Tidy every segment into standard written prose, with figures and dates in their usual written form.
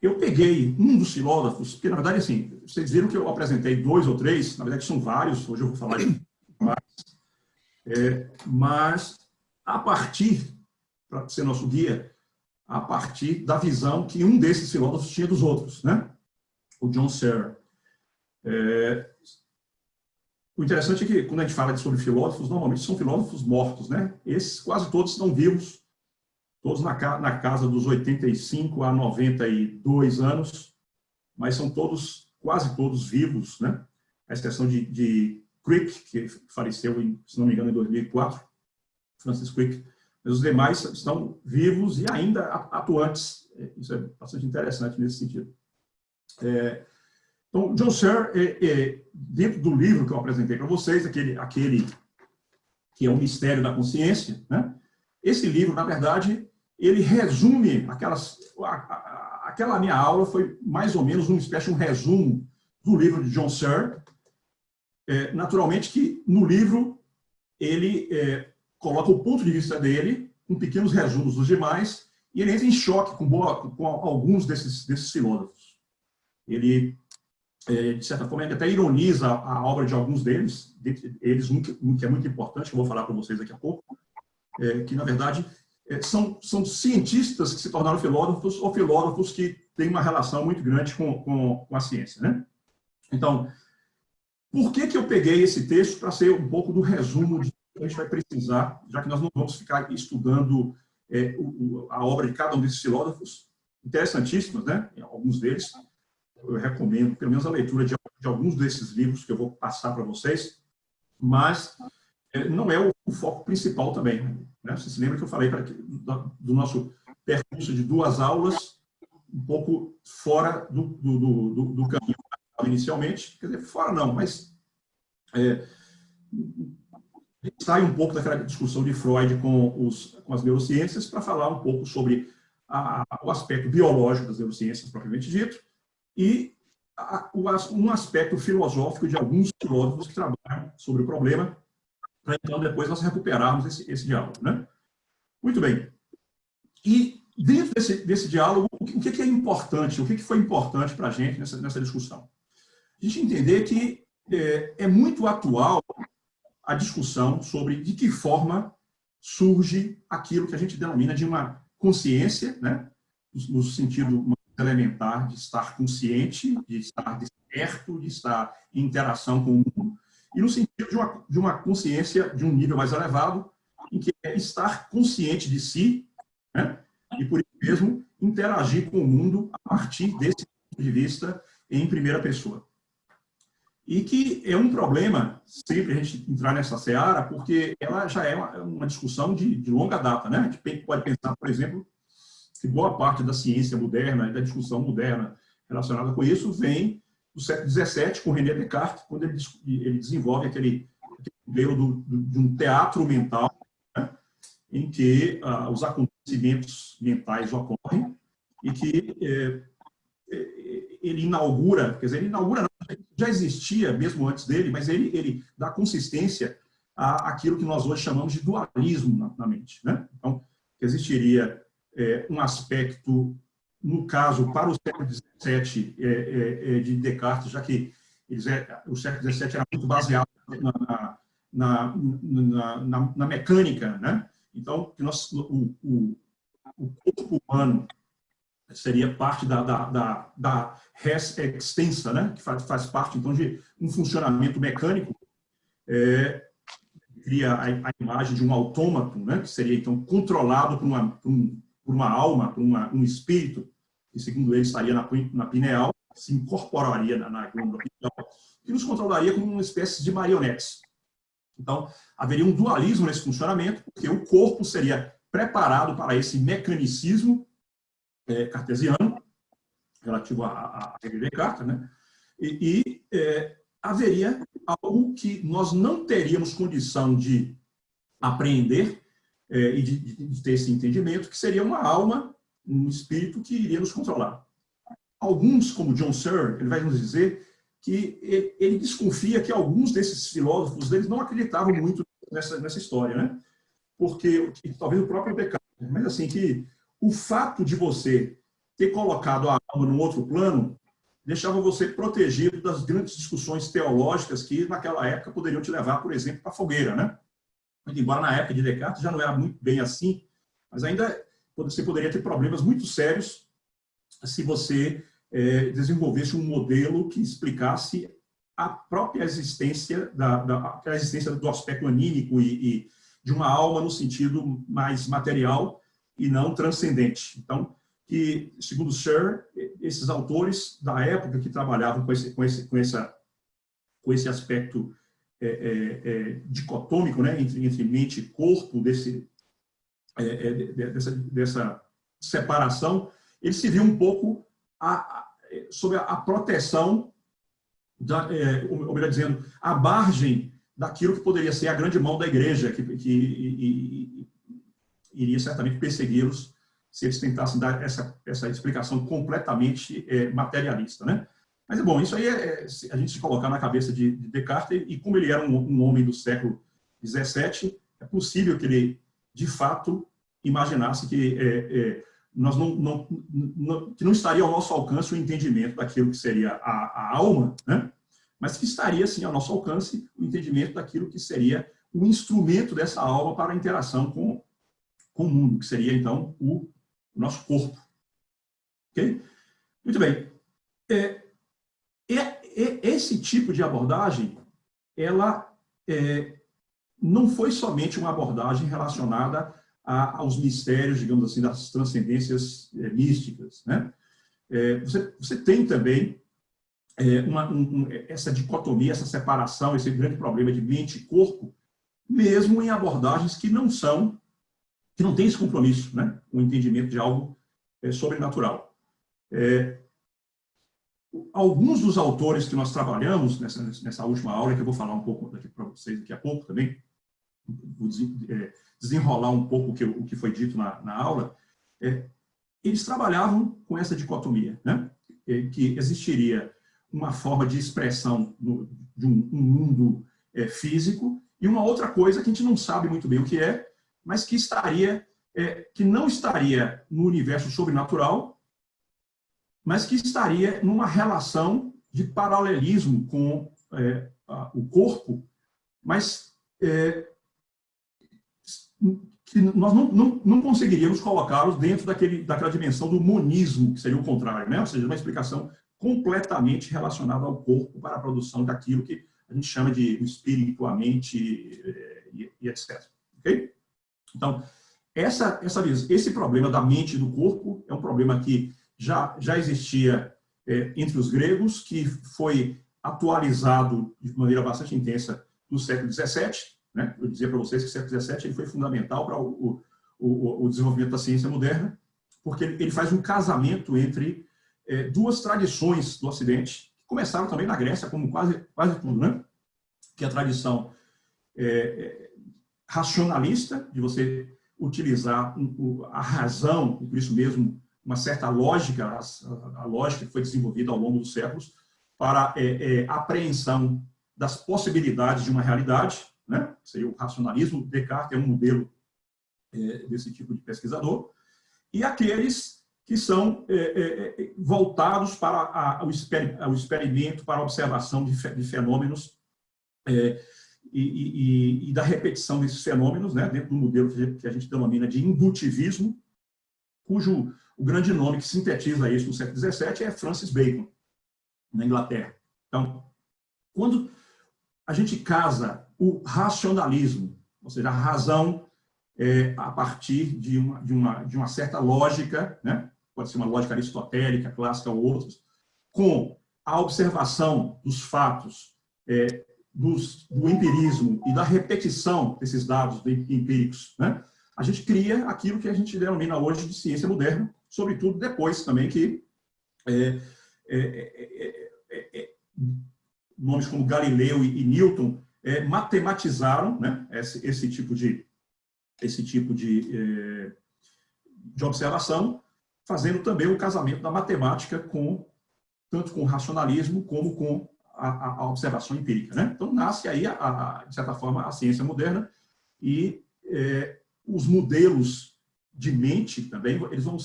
Eu peguei um dos filósofos, porque, na verdade, assim, vocês viram que eu apresentei 2 ou 3, na verdade são vários, hoje eu vou falar de vários, mas a partir, para ser nosso guia, a partir da visão que um desses filósofos tinha dos outros, né? O John Searle. O interessante é que, quando a gente fala sobre filósofos, normalmente são filósofos mortos, né? Esses, quase todos estão vivos, todos na casa dos 85 a 92 anos, mas são todos, quase todos vivos, né? A exceção de Crick, que faleceu, se não me engano, em 2004, Francis Crick. Mas os demais estão vivos e ainda atuantes. Isso é bastante interessante nesse sentido. Então, John Searle, dentro do livro que eu apresentei para vocês, aquele que é o Mistério da Consciência, né? Esse livro, na verdade, ele resume aquela minha aula foi mais ou menos uma espécie de um resumo do livro de John Searle. Naturalmente que no livro ele coloca o ponto de vista dele, com pequenos resumos dos demais, e ele entra em choque com alguns desses filósofos. Ele, de certa forma, ele até ironiza a obra de alguns deles, um que é muito importante, que eu vou falar para vocês daqui a pouco, que, na verdade, são cientistas que se tornaram filósofos ou filósofos que têm uma relação muito grande com a ciência, né? Então, por que eu peguei esse texto para ser um pouco do resumo de que a gente vai precisar, já que nós não vamos ficar estudando a obra de cada um desses filósofos, interessantíssimos, né? Alguns deles, eu recomendo, pelo menos, a leitura de alguns desses livros que eu vou passar para vocês, mas não é o foco principal também, né? Você se lembra que eu falei do nosso percurso de 2 aulas, um pouco fora do caminho inicialmente, quer dizer, fora não, mas sai um pouco daquela discussão de Freud com as neurociências para falar um pouco sobre o aspecto biológico das neurociências, propriamente dito, e um aspecto filosófico de alguns filósofos que trabalham sobre o problema, para então depois nós recuperarmos esse diálogo, né? Muito bem. E dentro desse diálogo, o que é importante, o que foi importante para a gente nessa discussão? A gente entender que é muito atual a discussão sobre de que forma surge aquilo que a gente denomina de uma consciência, né? No sentido elementar de estar consciente, de estar desperto, de estar em interação com o mundo, e no sentido de uma consciência de um nível mais elevado, em que é estar consciente de si, né? E por isso mesmo interagir com o mundo a partir desse ponto de vista em primeira pessoa. E que é um problema, sempre a gente entrar nessa seara, porque ela já é uma discussão de longa data, né? A gente pode pensar, por exemplo, que boa parte da ciência moderna e da discussão moderna relacionada com isso vem do século XVII, com René Descartes, quando ele desenvolve aquele modelo de um teatro mental, né? Em que os acontecimentos mentais ocorrem e que ele inaugura, quer dizer, ele inaugura não, já existia mesmo antes dele, mas ele dá consistência àquilo que nós hoje chamamos de dualismo na mente, né? Então, existiria um aspecto, no caso, para o século XVII de Descartes, já que o século XVII era muito baseado na mecânica, né? Então, o corpo humano seria parte da res extensa, né? Que faz parte, então, de um funcionamento mecânico, cria a imagem de um autômato, né? Que seria, então, controlado por uma alma, por um espírito, que, segundo ele, estaria na pineal, se incorporaria na glândula pineal, que nos controlaria como uma espécie de marionetes. Então, haveria um dualismo nesse funcionamento, porque o corpo seria preparado para esse mecanicismo cartesiano, relativo a Descartes, né? E haveria algo que nós não teríamos condição de apreender e de ter esse entendimento, que seria uma alma, um espírito que iria nos controlar. Alguns, como John Searle, ele vai nos dizer que ele desconfia que alguns desses filósofos eles não acreditavam muito nessa história, né? Porque talvez o próprio Descartes, mas assim que o fato de você ter colocado a alma num outro plano deixava você protegido das grandes discussões teológicas que, naquela época, poderiam te levar, por exemplo, para a fogueira, né? Embora na época de Descartes já não era muito bem assim, mas ainda você poderia ter problemas muito sérios se você desenvolvesse um modelo que explicasse a própria existência, a existência do aspecto anímico e de uma alma no sentido mais material e não transcendente. Então, que, segundo Searle, esses autores da época que trabalhavam com esse aspecto dicotômico, né, entre mente e corpo, dessa separação, ele se viu um pouco sob a proteção, ou melhor dizendo, a margem daquilo que poderia ser a grande mão da igreja, que iria certamente persegui-los se eles tentassem dar essa explicação completamente materialista, né? Mas, bom, isso aí a gente se colocar na cabeça de Descartes, e como ele era um homem do século XVII, é possível que ele, de fato, imaginasse que que não estaria ao nosso alcance o entendimento daquilo que seria a alma, né? Mas que estaria, sim, ao nosso alcance o entendimento daquilo que seria o instrumento dessa alma para a interação com o mundo, que seria, então, o nosso corpo. Ok? Muito bem. Esse tipo de abordagem, ela não foi somente uma abordagem relacionada aos mistérios, digamos assim, das transcendências místicas, né? Você tem também essa dicotomia, essa separação, esse grande problema de mente e corpo, mesmo em abordagens que não têm esse compromisso, né? O entendimento de algo sobrenatural. Alguns dos autores que nós trabalhamos nessa última aula, que eu vou falar um pouco para vocês daqui a pouco também, vou desenrolar um pouco o que foi dito na aula, eles trabalhavam com essa dicotomia, né? Que existiria uma forma de expressão de um mundo físico e uma outra coisa que a gente não sabe muito bem o que é, mas que que não estaria no universo sobrenatural, mas que estaria numa relação de paralelismo com o corpo, mas que nós não conseguiríamos colocá-los dentro daquela dimensão do monismo, que seria o contrário, né? Ou seja, uma explicação completamente relacionada ao corpo para a produção daquilo que a gente chama de espírito, a mente e etc. Okay? Então, esse problema da mente e do corpo é um problema que já existia entre os gregos, que foi atualizado de maneira bastante intensa no século XVII. Né? Eu dizia para vocês que o século XVII ele foi fundamental para o desenvolvimento da ciência moderna, porque ele faz um casamento entre duas tradições do Ocidente, que começaram também na Grécia, como quase tudo, né? Que é a tradição racionalista, de você utilizar a razão, e por isso mesmo uma certa lógica, a lógica que foi desenvolvida ao longo dos séculos, para a apreensão das possibilidades de uma realidade, né? Seria o racionalismo. Descartes é um modelo desse tipo de pesquisador, e aqueles que são voltados para o experimento, para a observação de fenômenos e da repetição desses fenômenos, né, dentro do modelo que a gente denomina de indutivismo, cujo o grande nome que sintetiza isso no século XVII é Francis Bacon, na Inglaterra. Então, quando a gente casa o racionalismo, ou seja, a razão a partir de uma certa lógica, né, pode ser uma lógica aristotélica, clássica ou outras, com a observação dos fatos, do empirismo e da repetição desses dados empíricos, né, a gente cria aquilo que a gente denomina hoje de ciência moderna, sobretudo depois também que nomes como Galileu e Newton matematizaram, né, esse tipo de observação, fazendo também o casamento da matemática tanto com o racionalismo como com a observação empírica, né? Então, nasce aí, de certa forma, a ciência moderna e os modelos de mente também, eles vão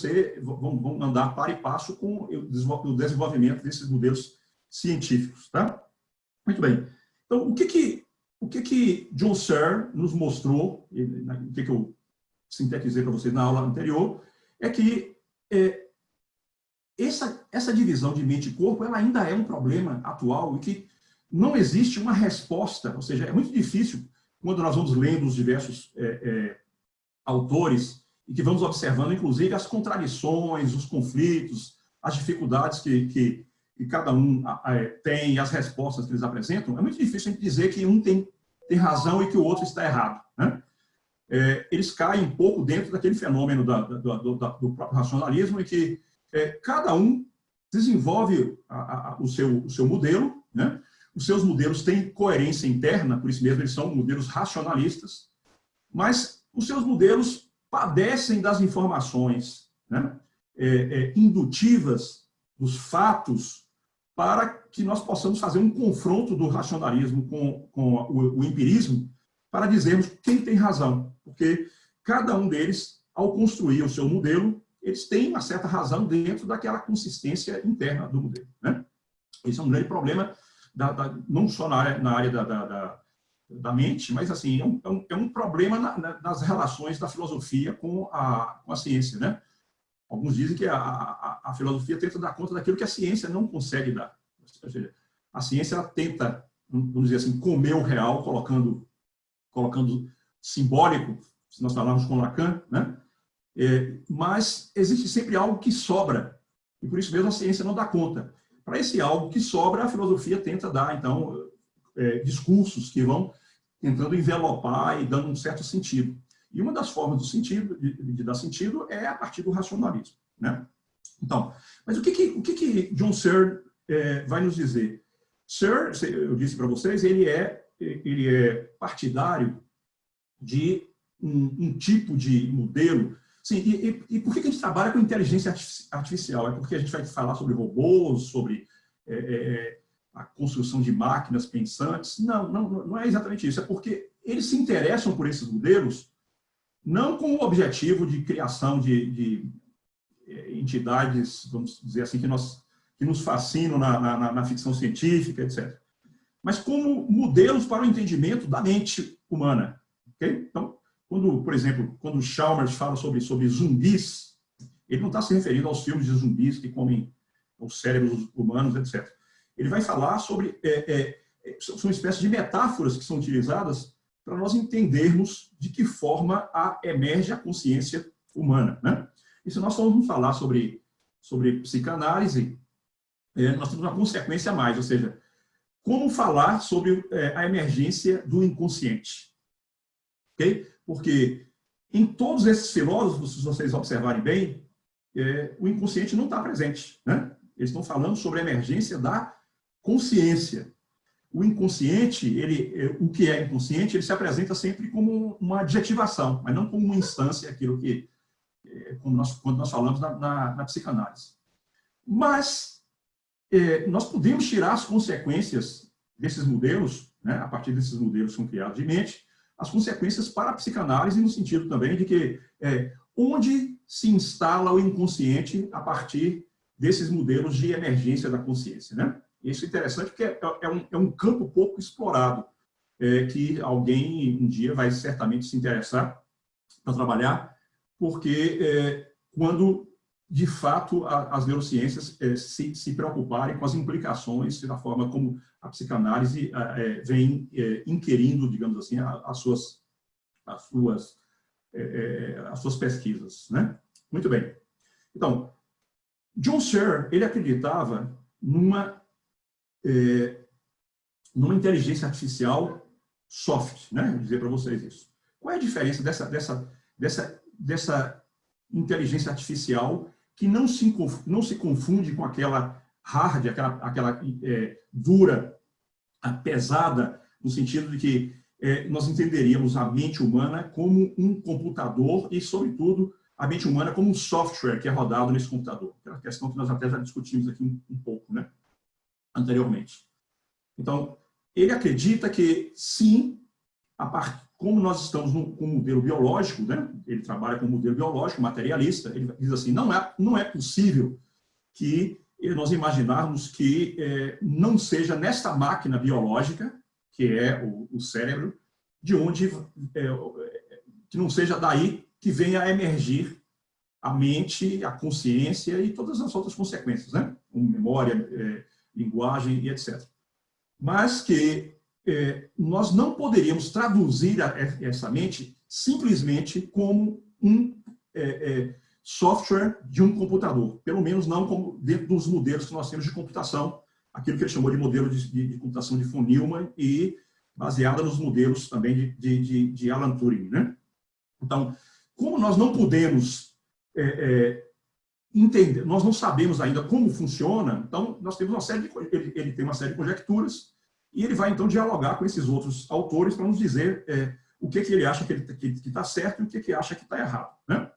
andar par e passo com o desenvolvimento desses modelos científicos, tá? Muito bem. Então, o que John Searle nos mostrou, o que eu sintetizei para vocês na aula anterior, é que essa divisão de mente e corpo, ela ainda é um problema atual e que não existe uma resposta, ou seja, é muito difícil, quando nós vamos lendo os diversos autores, e que vamos observando, inclusive, as contradições, os conflitos, as dificuldades que cada um tem, as respostas que eles apresentam, é muito difícil a gente dizer que um tem razão e que o outro está errado, né? Eles caem um pouco dentro daquele fenômeno do próprio racionalismo, em que cada um desenvolve o seu modelo, né? Os seus modelos têm coerência interna, por isso mesmo eles são modelos racionalistas, mas os seus modelos padecem das informações, né, indutivas, dos fatos, para que nós possamos fazer um confronto do racionalismo com o empirismo, para dizermos quem tem razão, porque cada um deles, ao construir o seu modelo, eles têm uma certa razão dentro daquela consistência interna do modelo, né? Esse é um grande problema, não só na área da mente, mas assim, é um problema nas relações da filosofia com a ciência, né? Alguns dizem que a filosofia tenta dar conta daquilo que a ciência não consegue dar. Ou seja, a ciência ela tenta, vamos dizer assim, comer o real, colocando simbólico, se nós falarmos com Lacan, né? Mas existe sempre algo que sobra, e por isso mesmo a ciência não dá conta. Para esse algo que sobra, a filosofia tenta dar, então, discursos que vão tentando envelopar e dando um certo sentido. E uma das formas do sentido, de dar sentido é a partir do racionalismo, né? Então, mas o que John Searle vai nos dizer? Searle, eu disse para vocês, ele é partidário de um tipo de modelo. Sim, e por que a gente trabalha com inteligência artificial? É porque a gente vai falar sobre robôs, sobre a construção de máquinas pensantes? Não é exatamente isso. É porque eles se interessam por esses modelos não com o objetivo de criação de entidades, vamos dizer assim, que nos fascinam na ficção científica, etc. Mas como modelos para o entendimento da mente humana. Okay? Então, por exemplo, quando o Chalmers fala sobre zumbis, ele não está se referindo aos filmes de zumbis que comem os cérebros humanos, etc. Ele vai falar sobre... são uma espécie de metáforas que são utilizadas para nós entendermos de que forma emerge a consciência humana, né? E se nós formos falar sobre psicanálise, nós temos uma consequência a mais, ou seja, como falar sobre a emergência do inconsciente. Okay? Porque em todos esses filósofos, se vocês observarem bem, o inconsciente não está presente, né? Eles estão falando sobre a emergência da consciência. O inconsciente, o que é inconsciente, ele se apresenta sempre como uma adjetivação, mas não como uma instância, aquilo que, quando nós falamos na psicanálise. Mas nós podemos tirar as consequências desses modelos, né, a partir desses modelos que são criados de mente, as consequências para a psicanálise, no sentido também de que onde se instala o inconsciente a partir desses modelos de emergência da consciência, né? Isso é interessante porque é um campo pouco explorado, que alguém um dia vai certamente se interessar para trabalhar, porque quando, de fato, as neurociências se preocuparem com as implicações da forma como a psicanálise vem inquirindo, digamos assim, as suas pesquisas, né? Muito bem. Então, John Searle, ele acreditava numa inteligência artificial soft, né? Vou dizer para vocês isso. Qual é a diferença dessa inteligência artificial que não se confunde com aquela hard, aquela dura, pesada, no sentido de que nós entenderíamos a mente humana como um computador e, sobretudo, a mente humana como um software que é rodado nesse computador. Aquela questão que nós até já discutimos aqui um pouco, né? Anteriormente. Então, ele acredita que, sim, como nós estamos com um modelo biológico, né? Ele trabalha com um modelo biológico, materialista, ele diz assim, não é possível que nós imaginarmos que não seja nesta máquina biológica, que é o cérebro, de onde, que não seja daí que venha a emergir a mente, a consciência e todas as outras consequências, né? Como memória, linguagem e etc. Mas que nós não poderíamos traduzir essa mente simplesmente como um software de um computador, pelo menos não como dentro dos modelos que nós temos de computação, aquilo que ele chamou de modelo de computação de von Neumann e baseada nos modelos também de Alan Turing, né? Então, como nós não podemos entender, nós não sabemos ainda como funciona, então nós temos uma série ele tem uma série de conjecturas e ele vai então dialogar com esses outros autores para nos dizer o que ele acha que está certo e o que acha que está errado, né?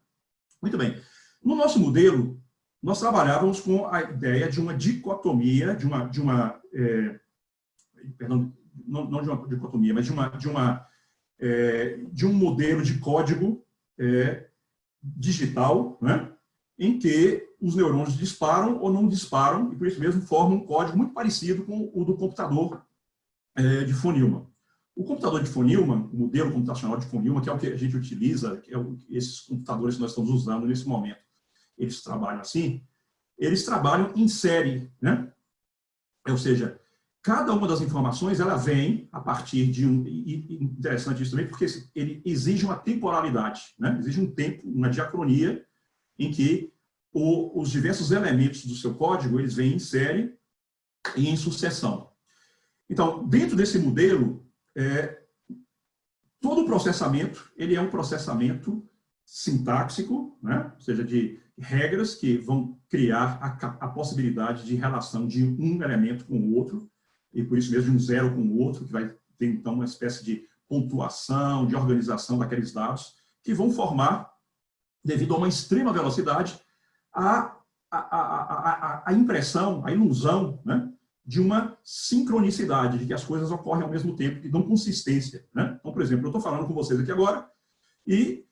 Muito bem. No nosso modelo, nós trabalhávamos com a ideia de uma dicotomia, perdão, não de uma dicotomia, mas de um modelo de código digital, né, em que os neurônios disparam ou não disparam, e por isso mesmo formam um código muito parecido com o do computador de von Neumann. O computador de von Neumann, o modelo computacional de von Neumann, que é o que a gente utiliza, que esses computadores que nós estamos usando nesse momento, eles trabalham assim, eles trabalham em série, né? Ou seja, cada uma das informações, ela vem a partir de e interessante isso também, porque ele exige uma temporalidade, né? Exige um tempo, uma diacronia, em que os diversos elementos do seu código, eles vêm em série e em sucessão. Então, dentro desse modelo, todo o processamento, ele é um processamento sintáxico, né? Ou seja, de regras que vão criar a possibilidade de relação de um elemento com o outro, e por isso mesmo de um zero com o outro, que vai ter, então, uma espécie de pontuação, de organização daqueles dados, que vão formar, devido a uma extrema velocidade, a impressão, a ilusão, né, de uma sincronicidade, de que as coisas ocorrem ao mesmo tempo, que dão consistência, né? Então, por exemplo, eu estou falando com vocês aqui agora, e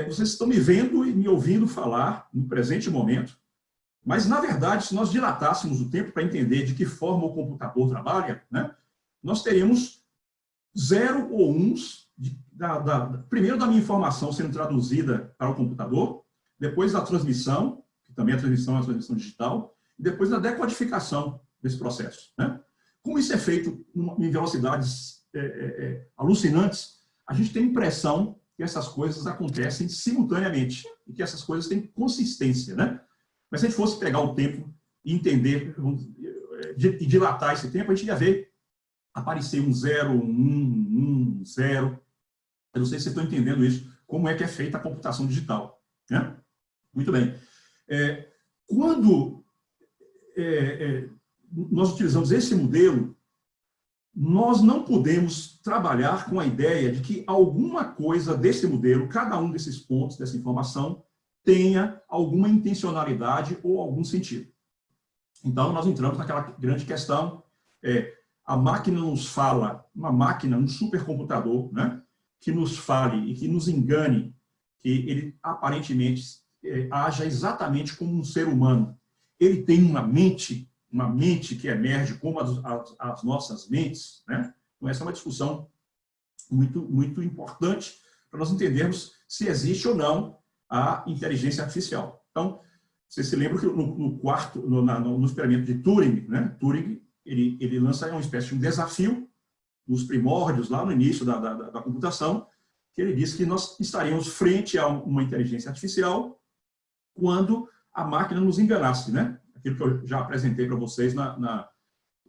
vocês estão me vendo e me ouvindo falar no presente momento, mas, na verdade, se nós dilatássemos o tempo para entender de que forma o computador trabalha, né, nós teríamos 0 ou 1s, primeiro da minha informação sendo traduzida para o computador, depois da transmissão, que também a transmissão é uma transmissão digital, e depois da decodificação desse processo, né? Como isso é feito em velocidades alucinantes, a gente tem a impressão que essas coisas acontecem simultaneamente e que essas coisas têm consistência, né? Mas se a gente fosse pegar o tempo e entender e dilatar esse tempo, a gente ia ver aparecer um 0, um 0. Eu não sei se vocês estão entendendo isso, como é que é feita a computação digital, né? Muito bem. Quando nós utilizamos esse modelo, nós não podemos trabalhar com a ideia de que alguma coisa desse modelo, cada um desses pontos, dessa informação, tenha alguma intencionalidade ou algum sentido. Então, nós entramos naquela grande questão, a máquina nos fala, uma máquina, um supercomputador, né, que nos fale e que nos engane, que ele aparentemente haja exatamente como um ser humano. Ele tem uma mente que emerge como as nossas mentes, né? Então, essa é uma discussão muito, muito importante para nós entendermos se existe ou não a inteligência artificial. Então, você se lembra que no experimento de Turing, né? Turing, ele lança uma espécie de um desafio nos primórdios, lá no início da computação, que ele diz que nós estaríamos frente a uma inteligência artificial quando a máquina nos enganasse, né? Aquilo que eu já apresentei para vocês na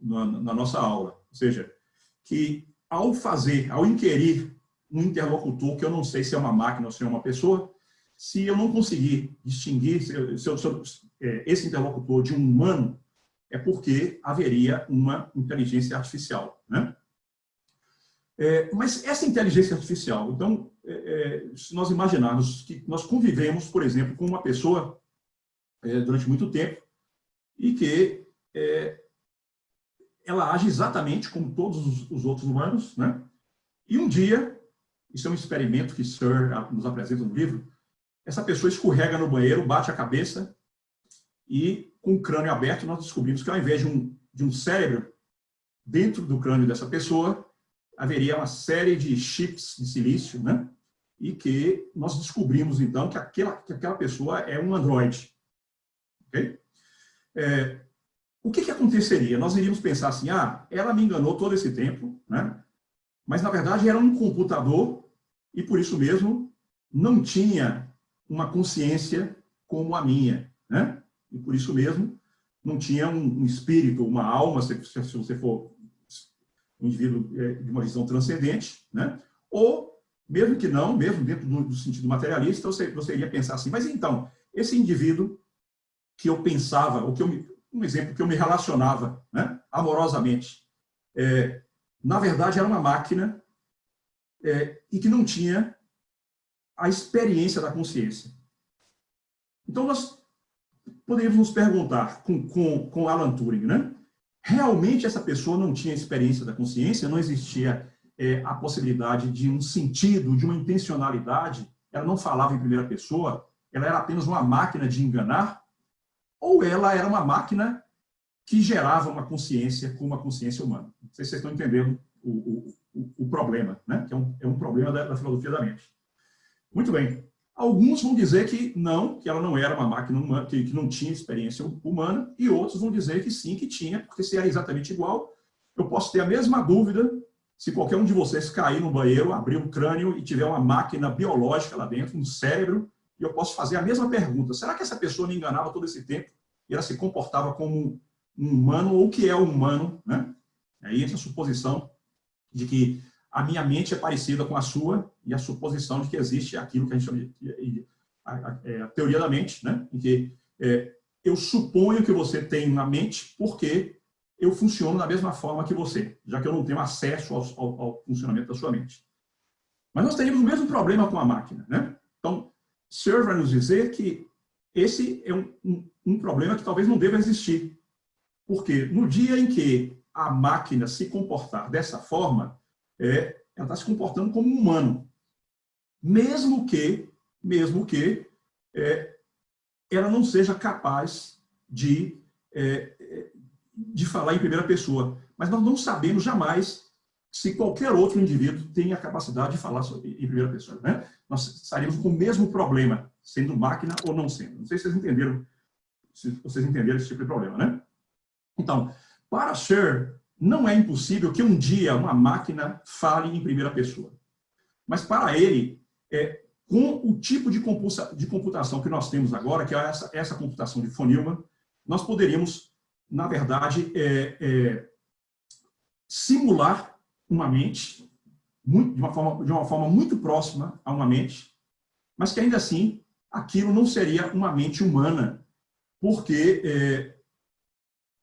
nossa aula. Ou seja, que ao inquirir um interlocutor, que eu não sei se é uma máquina ou se é uma pessoa, se eu não conseguir distinguir esse interlocutor de um humano, é porque haveria uma inteligência artificial, né? Mas essa inteligência artificial, então, se nós imaginarmos que nós convivemos, por exemplo, com uma pessoa durante muito tempo e que ela age exatamente como todos os outros humanos, né? E um dia isso é um experimento que Searle nos apresenta no livro, essa pessoa escorrega no banheiro, bate a cabeça e, com o crânio aberto, nós descobrimos que, ao invés de um cérebro dentro do crânio dessa pessoa, haveria uma série de chips de silício, né? E que nós descobrimos, então, que aquela pessoa é um androide. Okay? O que aconteceria? Nós iríamos pensar assim, ela me enganou todo esse tempo, né? Mas, na verdade, era um computador e, por isso mesmo, não tinha uma consciência como a minha, né? E, por isso mesmo, não tinha um espírito, uma alma, se você for um indivíduo de uma visão transcendente, né? Ou, mesmo que não, mesmo dentro do sentido materialista, você iria pensar assim, mas então, esse indivíduo que eu pensava, um exemplo que eu me relacionava, né, amorosamente, na verdade era uma máquina e que não tinha a experiência da consciência. Então, nós poderíamos nos perguntar com Alan Turing, né? Realmente essa pessoa não tinha experiência da consciência, não existia a possibilidade de um sentido, de uma intencionalidade, ela não falava em primeira pessoa, ela era apenas uma máquina de enganar, ou ela era uma máquina que gerava uma consciência como a consciência humana. Não sei se vocês estão entendendo o problema, né? Que é um problema da filosofia da mente. Muito bem. Alguns vão dizer que não, que ela não era uma máquina humana, que não tinha experiência humana, e outros vão dizer que sim, que tinha, porque se era exatamente igual, eu posso ter a mesma dúvida se qualquer um de vocês cair no banheiro, abrir um crânio e tiver uma máquina biológica lá dentro, um cérebro, e eu posso fazer a mesma pergunta. Será que essa pessoa me enganava todo esse tempo e ela se comportava como um humano, ou que é um humano, né? Aí entra a suposição de que a minha mente é parecida com a sua e a suposição de que existe aquilo que a gente chama de a teoria da mente, né? Em que eu suponho que você tem uma mente porque eu funciono da mesma forma que você, já que eu não tenho acesso ao funcionamento da sua mente. Mas nós teríamos o mesmo problema com a máquina, né? Então, Searle vai nos dizer que esse é um problema que talvez não deva existir. Porque no dia em que a máquina se comportar dessa forma, ela está se comportando como um humano. Mesmo que ela não seja capaz de falar em primeira pessoa. Mas nós não sabemos jamais se qualquer outro indivíduo tem a capacidade de falar em primeira pessoa, né? Nós estaríamos com o mesmo problema, sendo máquina ou não sendo. Não sei se vocês entenderam esse tipo de problema, né? Então, para Searle, não é impossível que um dia uma máquina fale em primeira pessoa. Mas para ele, com o tipo de computação que nós temos agora, que é essa computação de von Neumann, nós poderíamos, na verdade, simular uma mente de uma forma muito próxima a uma mente, mas que ainda assim aquilo não seria uma mente humana, porque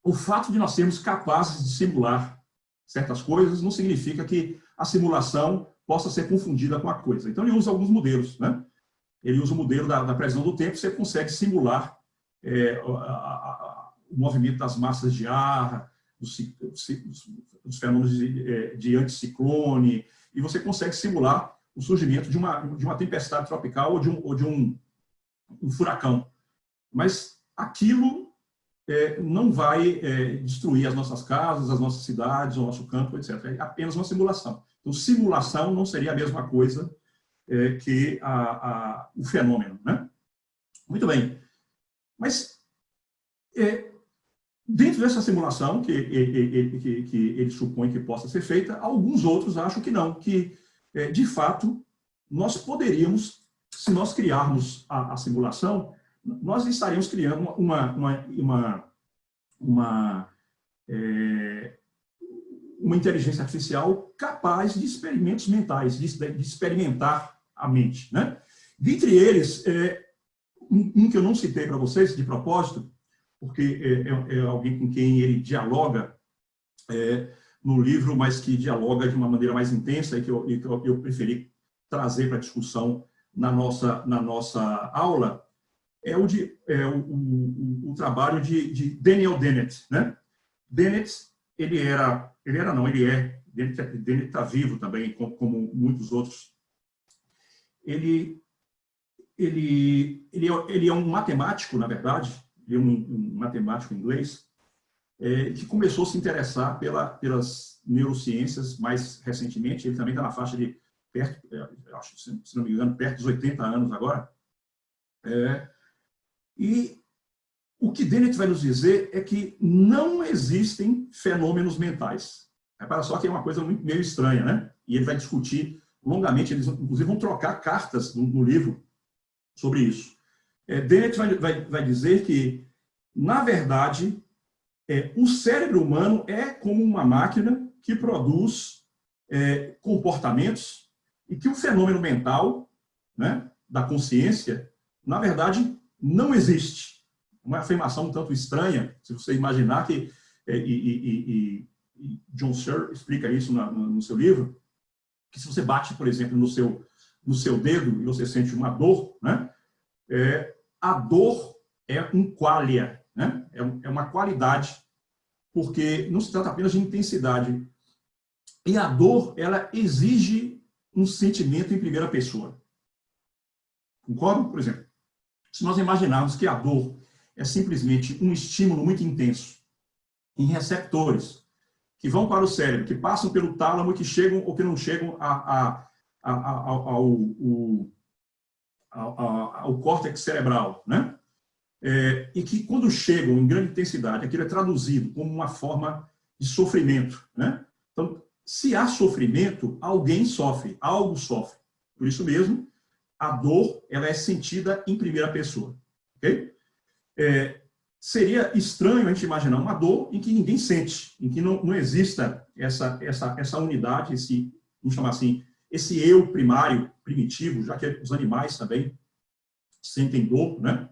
o fato de nós sermos capazes de simular certas coisas não significa que a simulação possa ser confundida com a coisa. Então ele usa alguns modelos, né? Ele usa o modelo da precisão do tempo, você consegue simular o movimento das massas de ar, os fenômenos de anticiclone, e você consegue simular o surgimento de uma tempestade tropical ou de um furacão. Mas aquilo não vai destruir as nossas casas, as nossas cidades, o nosso campo, etc. É apenas uma simulação. Então, simulação não seria a mesma coisa que o fenômeno, né? Muito bem. Mas, dentro dessa simulação que ele supõe que possa ser feita, alguns outros acham que não, que, de fato, nós poderíamos, se nós criarmos a simulação, nós estaríamos criando uma inteligência artificial capaz de experimentos mentais, de experimentar a mente, né? Dentre eles, um que eu não citei para vocês, de propósito, porque é alguém com quem ele dialoga no livro, mas que dialoga de uma maneira mais intensa e que eu preferi trazer para discussão na nossa aula, o trabalho de Daniel Dennett, né? Dennett, Dennett está vivo também, como muitos outros ele é um matemático, na verdade, ele é um matemático inglês, que começou a se interessar pelas neurociências mais recentemente. Ele também está na faixa de, acho, se não me engano, perto dos 80 anos agora. E o que Dennett vai nos dizer é que não existem fenômenos mentais. Repara só que é uma coisa meio estranha, né? E ele vai discutir longamente, eles inclusive vão trocar cartas no livro sobre isso. Dennett vai dizer que, na verdade, o cérebro humano é como uma máquina que produz comportamentos e que o fenômeno mental, né, da consciência, na verdade, não existe. Uma afirmação um tanto estranha, se você imaginar que, John Searle explica isso no seu livro, que se você bate, por exemplo, no seu dedo e você sente uma dor, né, a dor é um qualia, né, é uma qualidade, porque não se trata apenas de intensidade. E a dor, ela exige um sentimento em primeira pessoa. Concordo? Por exemplo, se nós imaginarmos que a dor é simplesmente um estímulo muito intenso em receptores que vão para o cérebro, que passam pelo tálamo, que chegam ou que não chegam ao córtex cerebral, né? E que, quando chegam em grande intensidade, aquilo é traduzido como uma forma de sofrimento, né? Então, se há sofrimento, alguém sofre, algo sofre. Por isso mesmo, a dor, ela é sentida em primeira pessoa, ok? Seria estranho a gente imaginar uma dor em que ninguém sente, em que não exista essa unidade, vamos chamar assim, esse eu primário, primitivo, já que os animais também sentem dor, né?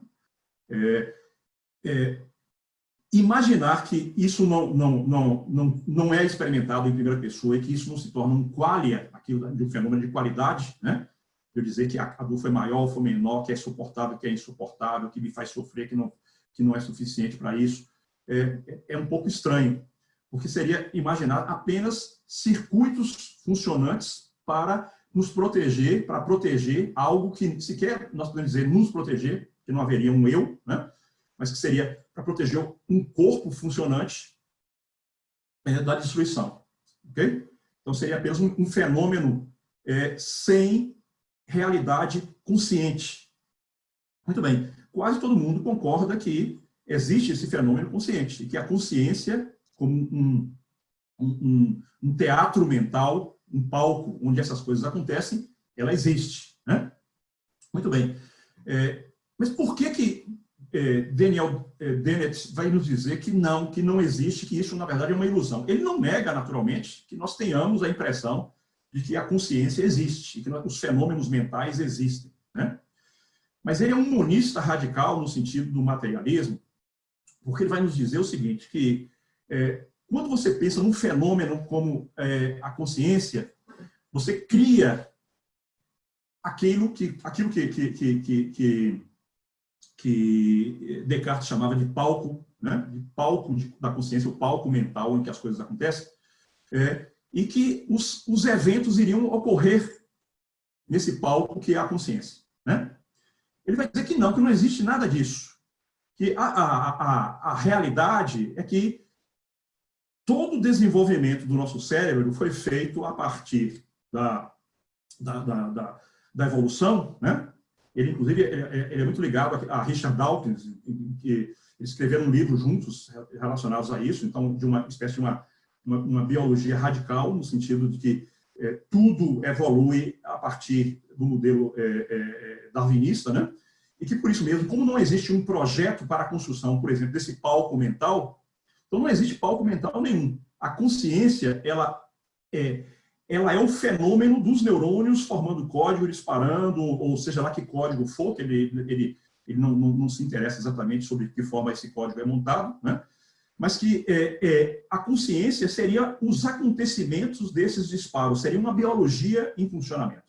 Imaginar que isso não é experimentado em primeira pessoa e que isso não se torna um qualia, aquilo de um fenômeno de qualidade, né? Eu dizer que a dor foi maior ou foi menor, que é suportável, que é insuportável, que me faz sofrer, que não é suficiente para isso, é um pouco estranho, porque seria imaginar apenas circuitos funcionantes para nos proteger, para proteger algo que sequer nós podemos dizer nos proteger, que não haveria um eu, né? Mas que seria para proteger um corpo funcionante da destruição. Okay? Então, seria apenas um fenômeno sem realidade consciente. Muito bem. Quase todo mundo concorda que existe esse fenômeno consciente, e que a consciência, como um teatro mental, um palco onde essas coisas acontecem, ela existe, né? Muito bem. Mas por que Dennett vai nos dizer que não existe, que isso, na verdade, é uma ilusão? Ele não nega, naturalmente, que nós tenhamos a impressão de que a consciência existe, que os fenômenos mentais existem, né? Mas ele é um monista radical no sentido do materialismo, porque ele vai nos dizer o seguinte, que quando você pensa num fenômeno como a consciência, você cria aquilo que Descartes chamava de palco, né? De palco da consciência, o palco mental em que as coisas acontecem, e que os eventos iriam ocorrer nesse palco que é a consciência, né? Ele vai dizer que não existe nada disso. Que a realidade é que todo o desenvolvimento do nosso cérebro foi feito a partir da evolução, né? Ele, inclusive, ele é muito ligado a Richard Dawkins, que eles escreveram um livro juntos relacionados a isso, então, de uma espécie de uma biologia radical, no sentido de que tudo evolui a partir do modelo darwinista, né? E que, por isso mesmo, como não existe um projeto para a construção, por exemplo, desse palco mental, então não existe palco mental nenhum. A consciência, ela é o fenômeno dos neurônios formando código, disparando, ou seja lá que código for, que ele não se interessa exatamente sobre que forma esse código é montado, né? Mas que a consciência seria os acontecimentos desses disparos, seria uma biologia em funcionamento.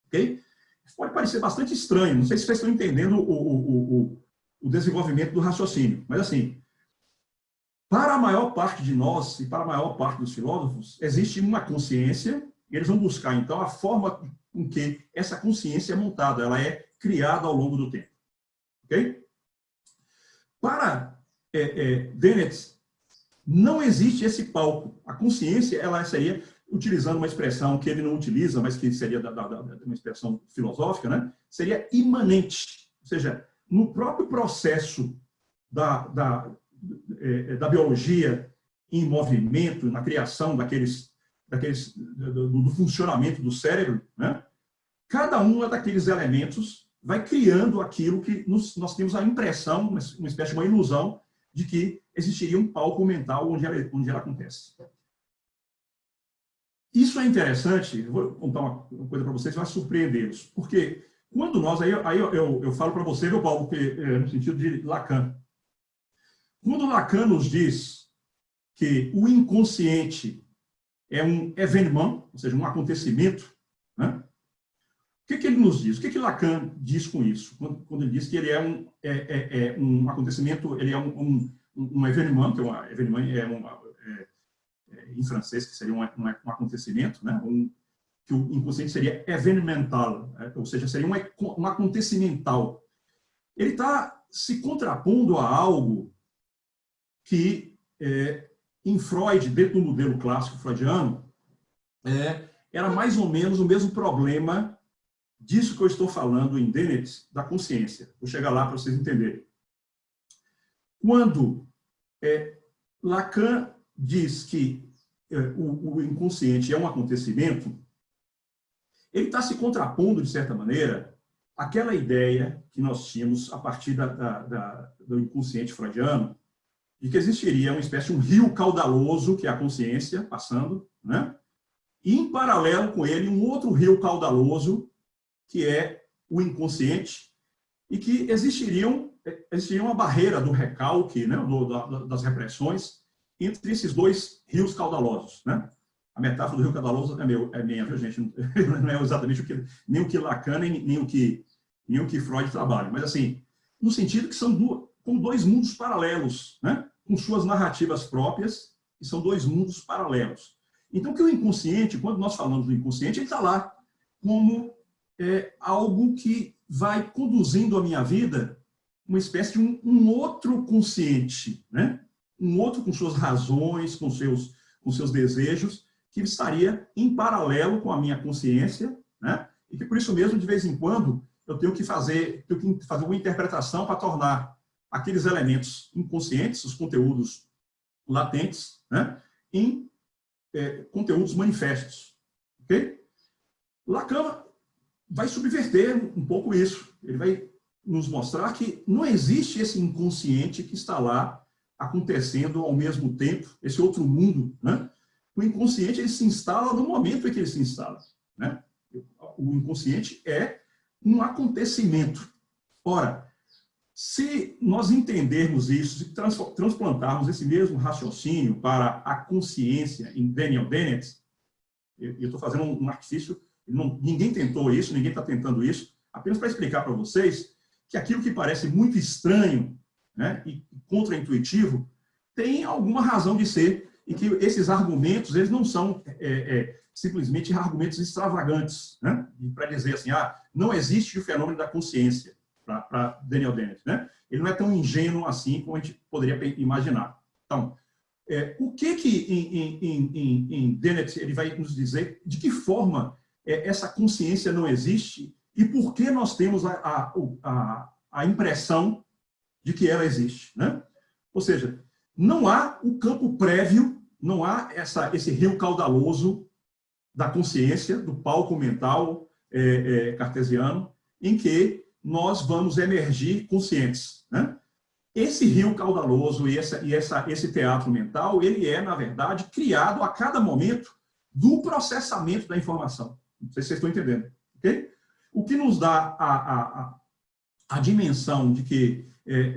Ok? Isso pode parecer bastante estranho, não sei se vocês estão entendendo o desenvolvimento do raciocínio, mas assim, para a maior parte de nós e para a maior parte dos filósofos, existe uma consciência, e eles vão buscar, então, a forma com que essa consciência é montada, ela é criada ao longo do tempo. Ok? Para Dennett, não existe esse palco. A consciência, ela seria, utilizando uma expressão que ele não utiliza, mas que seria uma expressão filosófica, né? Seria imanente. Ou seja, no próprio processo da biologia em movimento, na criação do funcionamento do cérebro, né? Cada um daqueles elementos vai criando aquilo que nós temos a impressão, uma espécie de uma ilusão, de que existiria um palco mental onde ela acontece. Isso é interessante, eu vou contar uma coisa para vocês, vai surpreendê-los, porque quando nós, aí eu falo para você, meu Paulo, no sentido de Lacan. Quando Lacan nos diz que o inconsciente é um événement, ou seja, um acontecimento, né? O que ele nos diz? O que Lacan diz com isso? Quando ele diz que ele é um acontecimento, ele é um événement, que em francês, que seria um acontecimento, né? Que o inconsciente seria événemental, ou seja, seria um acontecimental. Ele está se contrapondo a algo que, em Freud, dentro do modelo clássico freudiano, era mais ou menos o mesmo problema disso que eu estou falando em Dennett, da consciência. Vou chegar lá para vocês entenderem. Quando Lacan diz que o inconsciente é um acontecimento, ele está se contrapondo, de certa maneira, àquela ideia que nós tínhamos a partir do inconsciente freudiano, de que existiria uma espécie de um rio caudaloso, que é a consciência, passando, né? E, em paralelo com ele, um outro rio caudaloso, que é o inconsciente, e que existiria uma barreira do recalque, né, das repressões, entre esses dois rios caudalosos. Né? A metáfora do rio caudaloso é minha, viu, gente? Não é exatamente nem o que Lacan, nem o que Freud trabalha, mas, assim, no sentido que são como dois mundos paralelos, né, com suas narrativas próprias, e são dois mundos paralelos. Então, que o inconsciente, quando nós falamos do inconsciente, ele está lá como algo que vai conduzindo a minha vida, uma espécie de um outro consciente, né? Um outro com suas razões, com seus desejos, que estaria em paralelo com a minha consciência, né? E que, por isso mesmo, de vez em quando, eu tenho que fazer uma interpretação para tornar aqueles elementos inconscientes, os conteúdos latentes, né? Em conteúdos manifestos. Ok? Lacan vai subverter um pouco isso. Ele vai nos mostrar que não existe esse inconsciente que está lá acontecendo ao mesmo tempo, esse outro mundo, né? O inconsciente, ele se instala no momento em que ele se instala, né? O inconsciente é um acontecimento. Ora, se nós entendermos isso, se transplantarmos esse mesmo raciocínio para a consciência em Daniel Dennett, eu estou fazendo um artifício, ninguém tentou isso, ninguém está tentando isso, apenas para explicar para vocês que aquilo que parece muito estranho, né, e contraintuitivo, tem alguma razão de ser, e que esses argumentos, eles não são simplesmente argumentos extravagantes, né, para dizer assim, não existe o fenômeno da consciência, para Daniel Dennett, né? Ele não é tão ingênuo assim como a gente poderia imaginar. Então, o que em Dennett ele vai nos dizer de que forma essa consciência não existe e por que nós temos a impressão de que ela existe, né? Ou seja, não há o campo prévio, não há esse rio caudaloso da consciência, do palco mental cartesiano, em que nós vamos emergir conscientes, né? Esse rio caudaloso e esse teatro mental, ele é, na verdade, criado a cada momento do processamento da informação. Não sei se vocês estão entendendo. Okay? O que nos dá a dimensão de que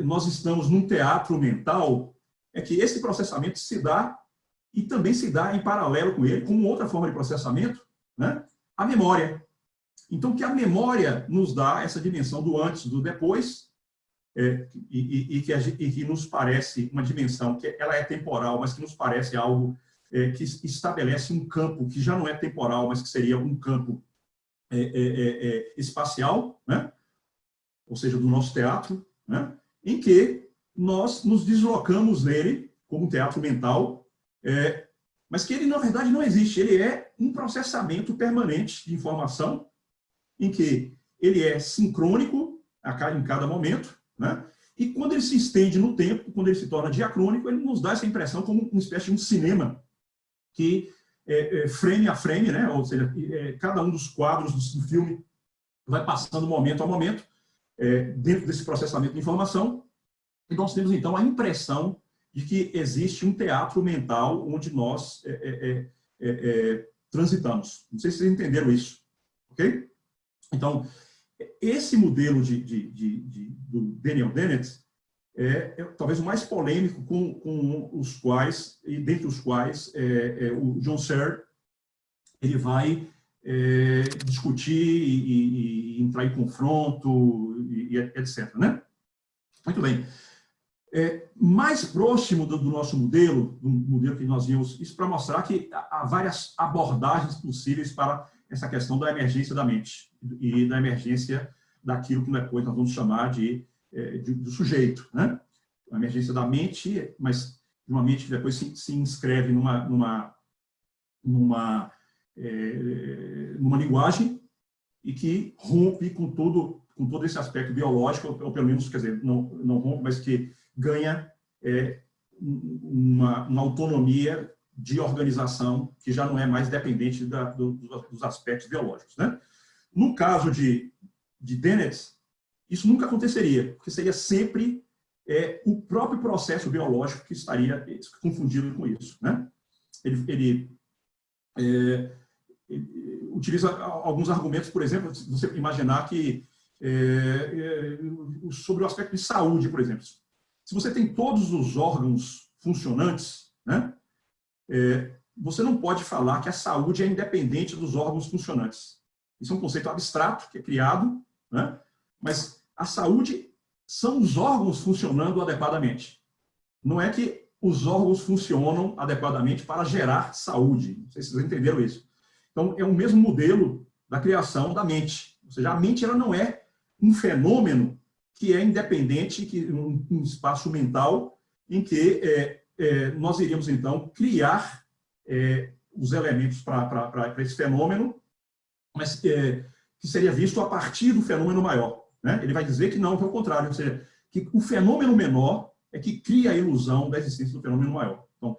nós estamos num teatro mental é que esse processamento se dá e também se dá em paralelo com ele, como outra forma de processamento, né? A memória. Então, que a memória nos dá essa dimensão do antes, do depois, e que nos parece uma dimensão que ela é temporal, mas que nos parece algo que estabelece um campo que já não é temporal, mas que seria um campo espacial, né? Ou seja, do nosso teatro, né? Em que nós nos deslocamos nele como um teatro mental, mas que ele, na verdade, não existe. Ele é um processamento permanente de informação, em que ele é sincrônico em cada momento, né? E quando ele se estende no tempo, quando ele se torna diacrônico, ele nos dá essa impressão como uma espécie de um cinema que, frame a frame, né? Ou seja, cada um dos quadros do filme vai passando momento a momento, dentro desse processamento de informação, e nós temos, então, a impressão de que existe um teatro mental onde nós transitamos. Não sei se vocês entenderam isso, ok? Então, esse modelo do Daniel Dennett é talvez o mais polêmico com os quais, e dentre os quais, o John Searle ele vai discutir e entrar em confronto, e etc. Né? Muito bem. Mais próximo do nosso modelo, do modelo que nós vimos, isso para mostrar que há várias abordagens possíveis para essa questão da emergência da mente e da emergência daquilo que depois nós vamos chamar do sujeito. Né? A emergência da mente, mas uma mente que depois se inscreve numa linguagem e que rompe com todo esse aspecto biológico, ou pelo menos, quer dizer, não rompe, mas que ganha uma autonomia de organização que já não é mais dependente dos aspectos biológicos. Né? No caso de Dennett, isso nunca aconteceria, porque seria sempre o próprio processo biológico que estaria confundido com isso. Né? Ele utiliza alguns argumentos, por exemplo, se você imaginar que sobre o aspecto de saúde, por exemplo. Se você tem todos os órgãos funcionantes, né, você não pode falar que a saúde é independente dos órgãos funcionantes. Isso é um conceito abstrato que é criado, né, mas a saúde são os órgãos funcionando adequadamente. Não é que os órgãos funcionam adequadamente para gerar saúde. Não sei se vocês entenderam isso. Então, é o mesmo modelo da criação da mente. Ou seja, a mente ela não é um fenômeno que é independente, um espaço mental em que nós iríamos, então, criar os elementos para esse fenômeno, mas que seria visto a partir do fenômeno maior. Né? Ele vai dizer que não, que é o contrário, ou seja, que o fenômeno menor é que cria a ilusão da existência do fenômeno maior. Então,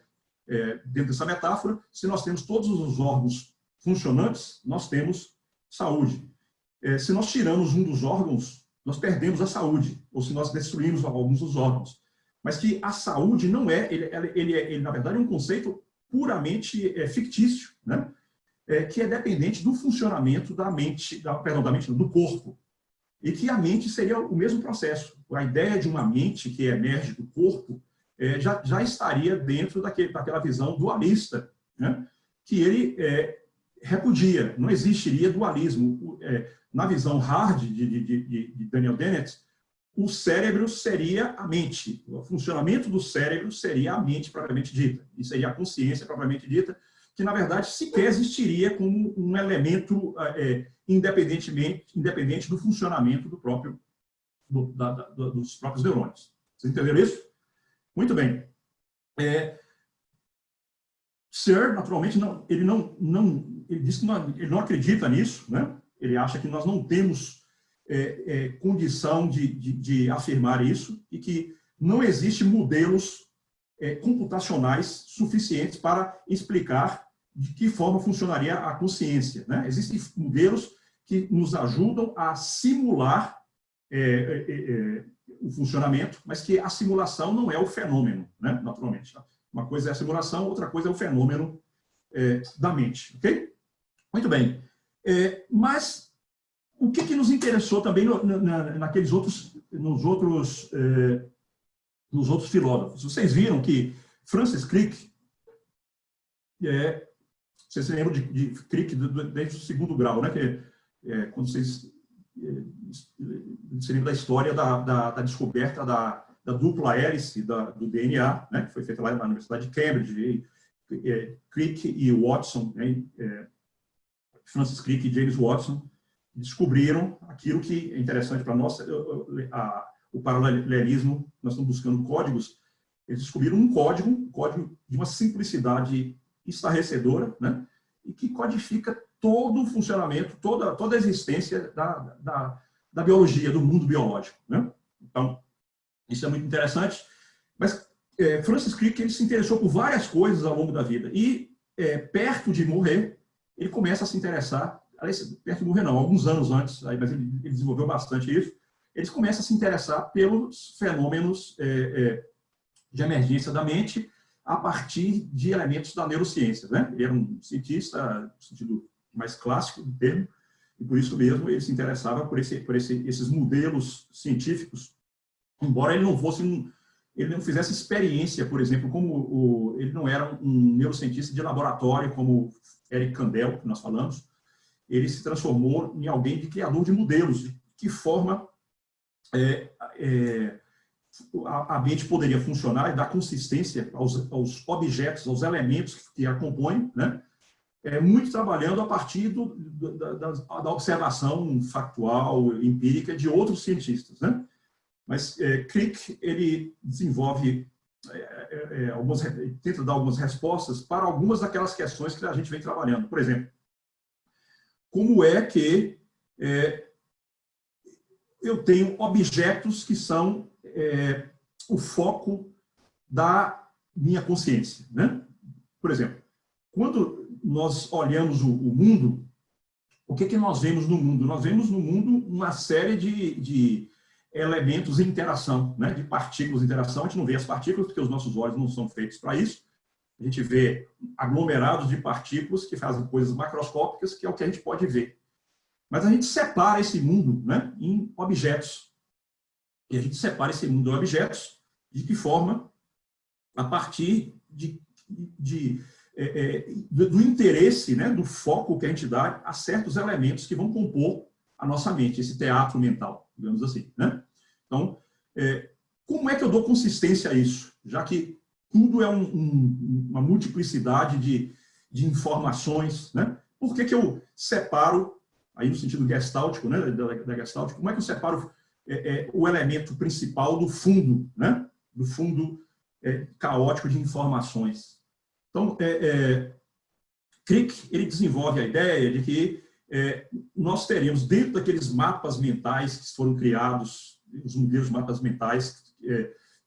dentro dessa metáfora, se nós temos todos os órgãos funcionantes, nós temos saúde. Se nós tiramos um dos órgãos, nós perdemos a saúde, ou se nós destruímos alguns dos órgãos. Mas que a saúde não ele na verdade, é um conceito puramente fictício, né? Que é dependente do funcionamento da mente, do corpo. E que a mente seria o mesmo processo. A ideia de uma mente que emerge do corpo já estaria dentro daquela visão dualista, né? Que ele repudia. Não existiria dualismo. Na visão hard de Daniel Dennett, o cérebro seria a mente. O funcionamento do cérebro seria a mente propriamente dita. E seria a consciência propriamente dita, que, na verdade, sequer existiria como um elemento independente do funcionamento dos próprios neurônios. Vocês entenderam isso? Muito bem. Searle, naturalmente, ele diz que ele não acredita nisso, né? Ele acha que nós não temos condição de afirmar isso e que não existem modelos computacionais suficientes para explicar de que forma funcionaria a consciência. Né? Existem modelos que nos ajudam a simular o funcionamento, mas que a simulação não é o fenômeno, né? Naturalmente. Uma coisa é a simulação, outra coisa é o fenômeno da mente. Ok? Muito bem. Mas o que nos interessou também nos outros filósofos? Vocês viram que Francis Crick, vocês se lembram de Crick desde o segundo grau, né? Quando vocês se lembram da história da descoberta da dupla hélice do DNA, né? Que foi feita lá na Universidade de Cambridge, Crick e Watson, né? Francis Crick e James Watson, descobriram aquilo que é interessante para nós, o paralelismo, nós estamos buscando códigos, eles descobriram um código de uma simplicidade estarrecedora, né? E que codifica todo o funcionamento, toda a existência da biologia, do mundo biológico, né? Então, isso é muito interessante. Mas Francis Crick, ele se interessou por várias coisas ao longo da vida. E, perto de morrer, ele começa a se interessar, perto de morrer não, alguns anos antes, mas ele desenvolveu bastante isso, ele começa a se interessar pelos fenômenos de emergência da mente a partir de elementos da neurociência, né? Ele era um cientista, no sentido mais clássico do termo, e por isso mesmo ele se interessava por esses modelos científicos, embora ele não fizesse experiência, por exemplo, ele não era um neurocientista de laboratório, como Eric Kandel, que nós falamos, ele se transformou em alguém de criador de modelos, de que forma a mente poderia funcionar e dar consistência aos objetos, aos elementos que a compõem, né? Muito trabalhando a partir da observação factual, empírica de outros cientistas, né? Mas Crick, ele desenvolve, tenta dar algumas respostas para algumas daquelas questões que a gente vem trabalhando. Por exemplo, como é que eu tenho objetos que são o foco da minha consciência, né? Por exemplo, quando nós olhamos o mundo, o que nós vemos no mundo? Nós vemos no mundo uma série de elementos em interação, né? De partículas em interação. A gente não vê as partículas porque os nossos olhos não são feitos para isso. A gente vê aglomerados de partículas que fazem coisas macroscópicas, que é o que a gente pode ver. Mas a gente separa esse mundo, né, em objetos. E a gente separa esse mundo em objetos de que forma? A partir do interesse, né, do foco que a gente dá a certos elementos que vão compor a nossa mente, esse teatro mental, digamos assim, né? Então, como é que eu dou consistência a isso? Já que tudo é uma multiplicidade de informações, né? Por que eu separo, aí no sentido gestáltico, né, da Gestalt, como é que eu separo o elemento principal do fundo, né? Do fundo caótico de informações? Então, Crick, ele desenvolve a ideia de que nós teríamos, dentro daqueles mapas mentais que foram criados, os modelos mapas mentais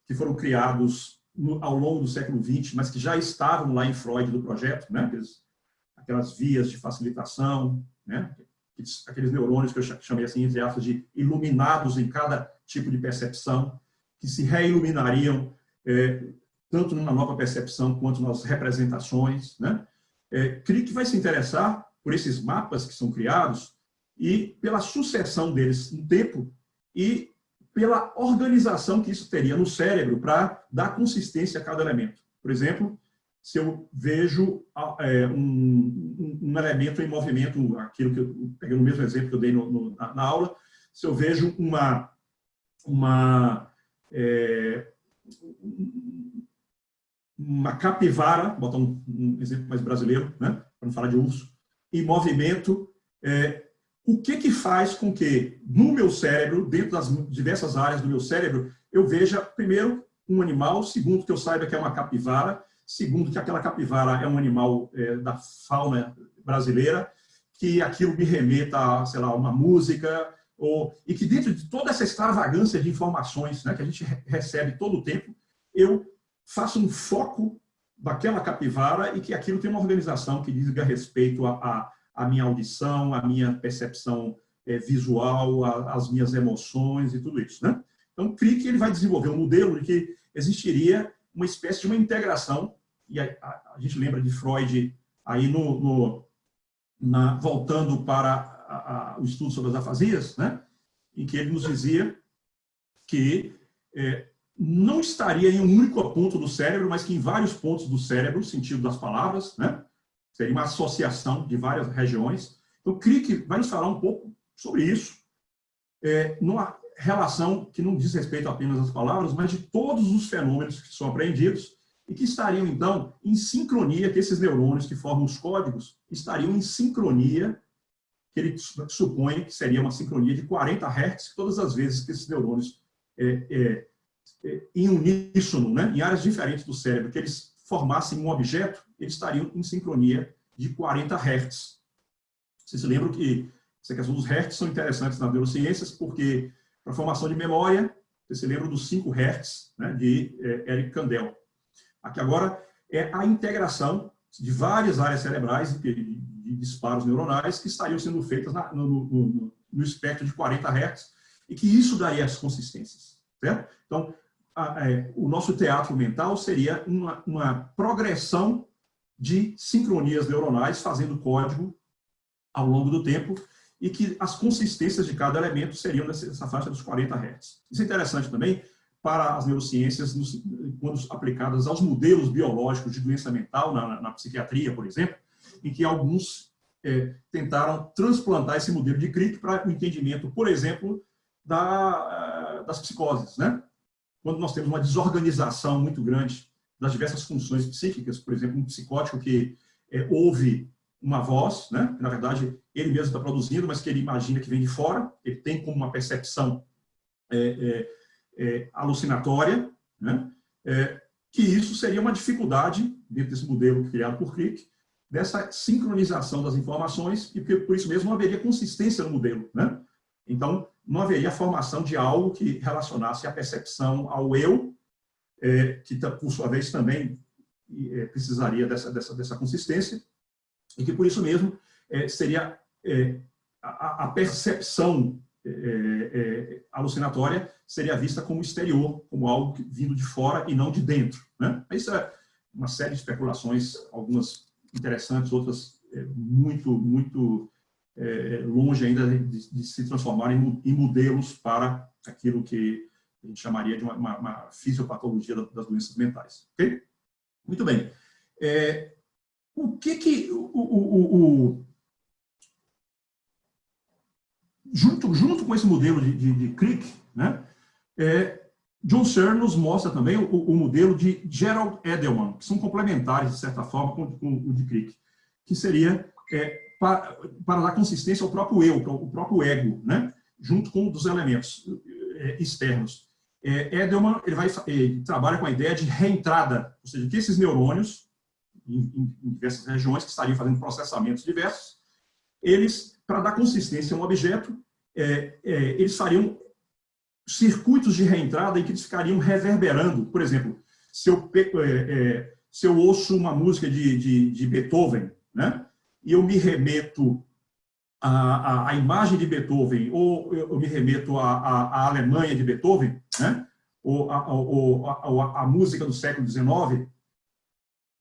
que foram criados ao longo do século XX, mas que já estavam lá em Freud do projeto, né? Aquelas vias de facilitação, né? Aqueles neurônios que eu chamei assim, entre aspas, de iluminados em cada tipo de percepção, que se reiluminariam tanto numa nova percepção quanto nas representações, né? Crick vai se interessar por esses mapas que são criados e pela sucessão deles no tempo e pela organização que isso teria no cérebro para dar consistência a cada elemento. Por exemplo, se eu vejo um elemento em movimento, aquilo que eu peguei no mesmo exemplo que eu dei na aula, se eu vejo uma capivara, vou botar um exemplo mais brasileiro, né, para não falar de urso, em movimento, o que faz com que, no meu cérebro, dentro das diversas áreas do meu cérebro, eu veja, primeiro, um animal, segundo, que eu saiba que é uma capivara, segundo, que aquela capivara é um animal da fauna brasileira, que aquilo me remeta a, sei lá, uma música, e que dentro de toda essa extravagância de informações, né, que a gente recebe todo o tempo, eu faço um foco daquela capivara e que aquilo tem uma organização que diga respeito à minha audição, à minha percepção visual, às minhas emoções e tudo isso, né? Então, Crick, ele vai desenvolver um modelo de que existiria uma espécie de uma integração, e a gente lembra de Freud aí voltando para o estudo sobre as afasias, né? Em que ele nos dizia que não estaria em um único ponto do cérebro, mas que em vários pontos do cérebro, no sentido das palavras, né? Seria uma associação de várias regiões. Então, Crick vai nos falar um pouco sobre isso, numa relação que não diz respeito apenas às palavras, mas de todos os fenômenos que são apreendidos e que estariam, então, em sincronia, que esses neurônios que formam os códigos estariam em sincronia que ele supõe que seria uma sincronia de 40 Hz todas as vezes que esses neurônios, em uníssono, né, em áreas diferentes do cérebro, que eles formassem um objeto, eles estariam em sincronia de 40 Hz. Vocês se lembram que essa questão dos Hertz são interessantes nas neurociências, porque para a formação de memória, vocês se lembram dos 5 Hz, né, de Eric Kandel. Aqui agora é a integração de várias áreas cerebrais de disparos neuronais que estariam sendo feitas no espectro de 40 Hz, e que isso daria as consistências. Certo? Então, o nosso teatro mental seria uma progressão de sincronias neuronais fazendo código ao longo do tempo, e que as consistências de cada elemento seriam nessa faixa dos 40 Hz. Isso é interessante também para as neurociências, quando aplicadas aos modelos biológicos de doença mental, na psiquiatria, por exemplo, em que alguns tentaram transplantar esse modelo de Crick para o entendimento, por exemplo, das psicoses, né? Quando nós temos uma desorganização muito grande das diversas funções psíquicas, por exemplo, um psicótico que ouve uma voz, né, que na verdade ele mesmo está produzindo, mas que ele imagina que vem de fora, ele tem como uma percepção alucinatória, né, que isso seria uma dificuldade, dentro desse modelo criado por Crick, dessa sincronização das informações, e por isso mesmo não haveria consistência no modelo, né? Então, não haveria formação de algo que relacionasse a percepção ao eu, que, por sua vez, também precisaria dessa consistência, e que, por isso mesmo, seria a percepção alucinatória seria vista como exterior, como algo vindo de fora e não de dentro, né? Isso é uma série de especulações, algumas interessantes, outras muito longe ainda de se transformarem em modelos para aquilo que a gente chamaria de uma fisiopatologia das doenças mentais. Ok? Muito bem. O que junto com esse modelo de Crick, né, John Searle nos mostra também o modelo de Gerald Edelman, que são complementares, de certa forma, com o de Crick, que seria para dar consistência ao próprio eu, o próprio ego, né, junto com os elementos externos. Edelman ele trabalha com a ideia de reentrada, ou seja, que esses neurônios, em diversas regiões, que estariam fazendo processamentos diversos, eles, para dar consistência a um objeto, eles fariam circuitos de reentrada em que eles ficariam reverberando. Por exemplo, se eu ouço uma música de Beethoven, né, e eu me remeto à imagem de Beethoven, ou eu me remeto à Alemanha de Beethoven, né, ou à música do século XIX,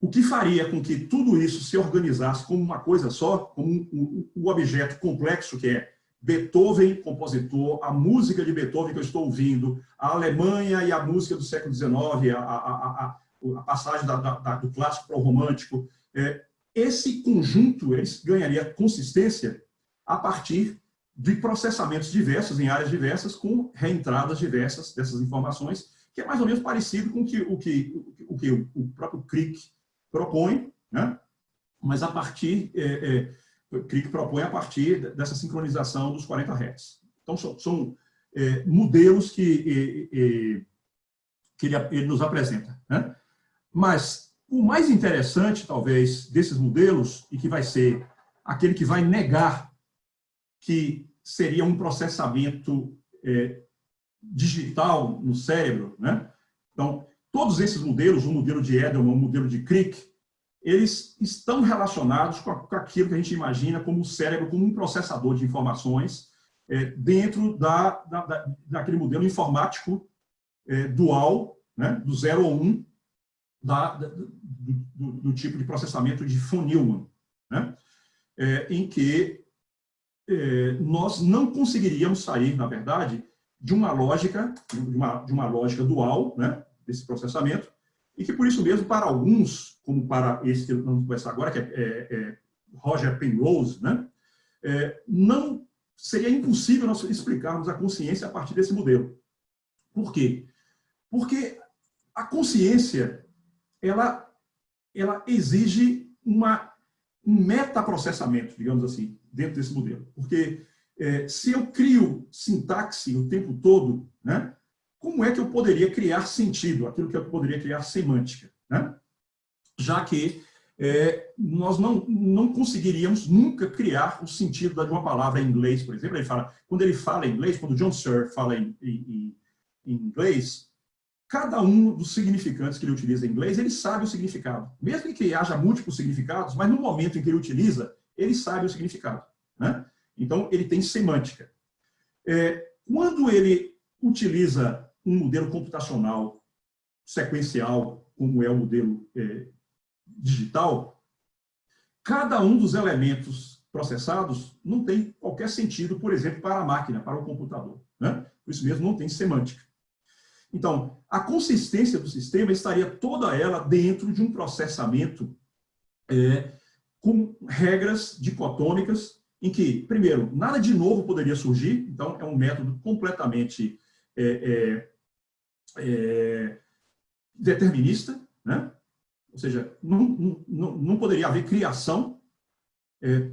o que faria com que tudo isso se organizasse como uma coisa só, como um objeto complexo que é Beethoven, compositor, a música de Beethoven que eu estou ouvindo, a Alemanha e a música do século XIX, a passagem do clássico para o romântico. Esse conjunto ganharia consistência a partir de processamentos diversos, em áreas diversas, com reentradas diversas dessas informações, que é mais ou menos parecido com o que o próprio Crick propõe, né? Mas a partir... Crick propõe a partir dessa sincronização dos 40 Hz. Então, são modelos que ele nos apresenta, né? Mas o mais interessante, talvez, desses modelos, e que vai ser aquele que vai negar que seria um processamento digital no cérebro, né? Então, todos esses modelos, o modelo de Edelman, o modelo de Crick, eles estão relacionados com aquilo que a gente imagina como o cérebro, como um processador de informações dentro daquele modelo informático dual, né, do 0 ou 1, do tipo de processamento de von Neumann, né, em que nós não conseguiríamos sair, na verdade, de uma lógica, de uma lógica dual, né, desse processamento, e que, por isso mesmo, para alguns, como para esse que vamos conversar agora, que é Roger Penrose, né, não seria impossível nós explicarmos a consciência a partir desse modelo. Por quê? Porque a consciência, ela exige uma um metaprocessamento, digamos assim, dentro desse modelo. Porque se eu crio sintaxe o tempo todo, né, como é que eu poderia criar sentido, aquilo que eu poderia criar semântica, né? Já que nós não conseguiríamos nunca criar o sentido de uma palavra em inglês, por exemplo. Quando ele fala em inglês, quando o John Searle fala em inglês, cada um dos significantes que ele utiliza em inglês, ele sabe o significado. Mesmo que haja múltiplos significados, mas no momento em que ele utiliza, ele sabe o significado, né? Então, ele tem semântica. Quando ele utiliza um modelo computacional sequencial, como é o modelo digital, cada um dos elementos processados não tem qualquer sentido, por exemplo, para a máquina, para o computador, né? Por isso mesmo, não tem semântica. Então, a consistência do sistema estaria toda ela dentro de um processamento com regras dicotômicas, em que, primeiro, nada de novo poderia surgir, então é um método completamente determinista, né? Ou seja, não poderia haver criação,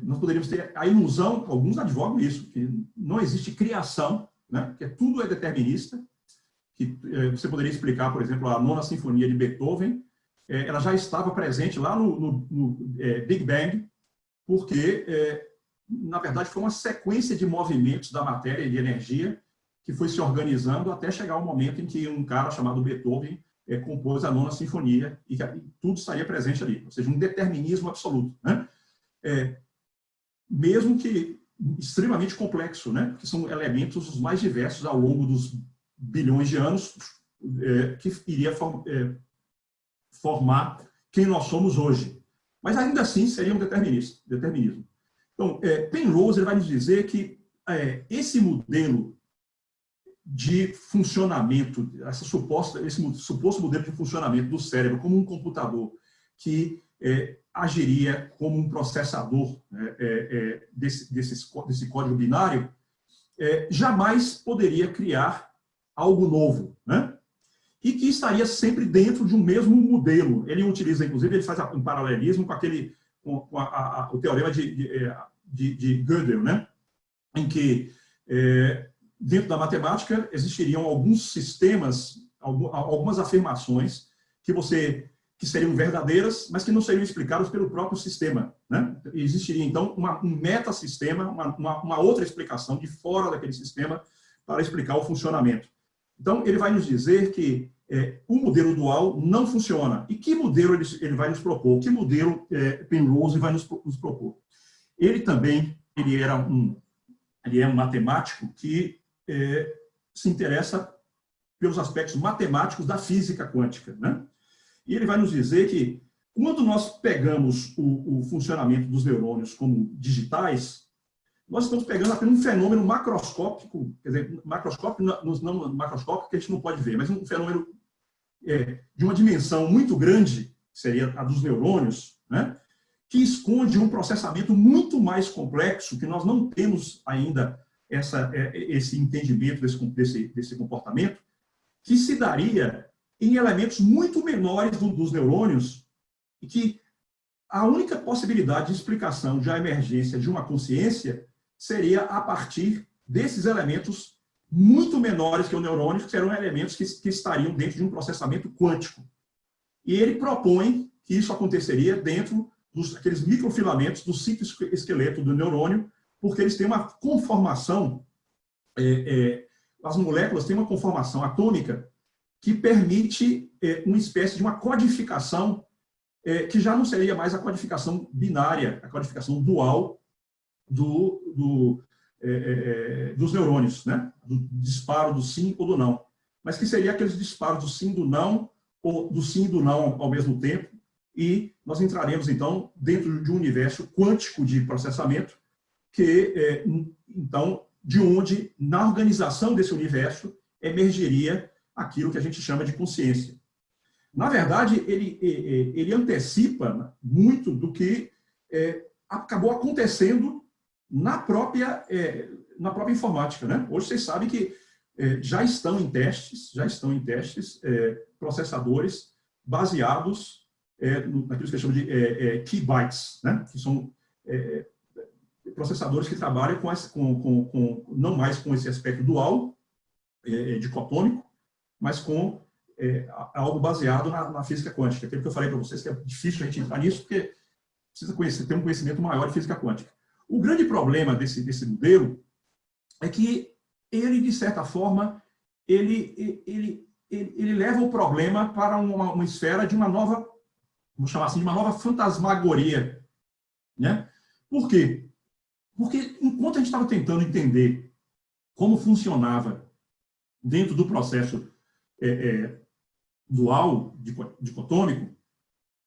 nós poderíamos ter a ilusão, alguns advogam isso, que não existe criação, né? Que tudo é determinista, que você poderia explicar, por exemplo, a Nona Sinfonia de Beethoven, ela já estava presente lá no Big Bang, porque, na verdade, foi uma sequência de movimentos da matéria e de energia que foi se organizando até chegar ao momento em que um cara chamado Beethoven compôs a Nona Sinfonia e tudo estaria presente ali, ou seja, um determinismo absoluto, né? Mesmo que extremamente complexo, né? Porque são elementos os mais diversos ao longo dos bilhões de anos que iria formar quem nós somos hoje. Mas ainda assim seria um determinismo. Então, Penrose ele vai nos dizer que esse modelo de funcionamento, esse suposto modelo de funcionamento do cérebro como um computador que agiria como um processador desse código binário, jamais poderia criar algo novo, né? E que estaria sempre dentro de um mesmo modelo. Ele utiliza, inclusive, ele faz um paralelismo com o teorema de Gödel, né? Em que, dentro da matemática, existiriam alguns sistemas, algumas afirmações que seriam verdadeiras, mas que não seriam explicadas pelo próprio sistema, né? Existiria, então, um metasistema, uma outra explicação de fora daquele sistema para explicar o funcionamento. Então, ele vai nos dizer que o modelo dual não funciona. E que modelo ele vai nos propor? Que modelo Penrose vai nos propor? Ele é um matemático que se interessa pelos aspectos matemáticos da física quântica, né? E ele vai nos dizer que, quando nós pegamos o funcionamento dos neurônios como digitais, nós estamos pegando apenas um fenômeno macroscópico, quer dizer, macroscópico, não macroscópico que a gente não pode ver, mas um fenômeno de uma dimensão muito grande, que seria a dos neurônios, né, que esconde um processamento muito mais complexo, que nós não temos ainda esse entendimento desse comportamento, que se daria em elementos muito menores dos neurônios, e que a única possibilidade de explicação de a emergência de uma consciência seria a partir desses elementos muito menores que o neurônio, que serão elementos que estariam dentro de um processamento quântico. E ele propõe que isso aconteceria dentro daqueles microfilamentos do citoesqueleto do neurônio, porque eles têm uma conformação, as moléculas têm uma conformação atômica que permite uma espécie de uma codificação que já não seria mais a codificação binária, a codificação dual dos neurônios, né? Do disparo do sim ou do não, mas que seria aqueles disparos do sim, do não, ou do sim e do não ao mesmo tempo, e nós entraremos, então, dentro de um universo quântico de processamento, que, então, de onde, na organização desse universo, emergeria aquilo que a gente chama de consciência. Na verdade, ele antecipa muito do que acabou acontecendo na própria informática, né? Hoje vocês sabem que já estão em testes processadores baseados naquilo que se chama de key bytes, né? Que são processadores que trabalham não mais com esse aspecto dual, dicotômico, mas com algo baseado na física quântica. Aquilo que eu falei para vocês, que é difícil a gente entrar nisso, porque precisa ter um conhecimento maior de física quântica. O grande problema desse modelo é que ele, de certa forma, ele leva o problema para uma esfera de uma nova, vamos chamar assim, de uma nova fantasmagoria, né? Por quê? Porque enquanto a gente estava tentando entender como funcionava dentro do processo dual, dicotômico,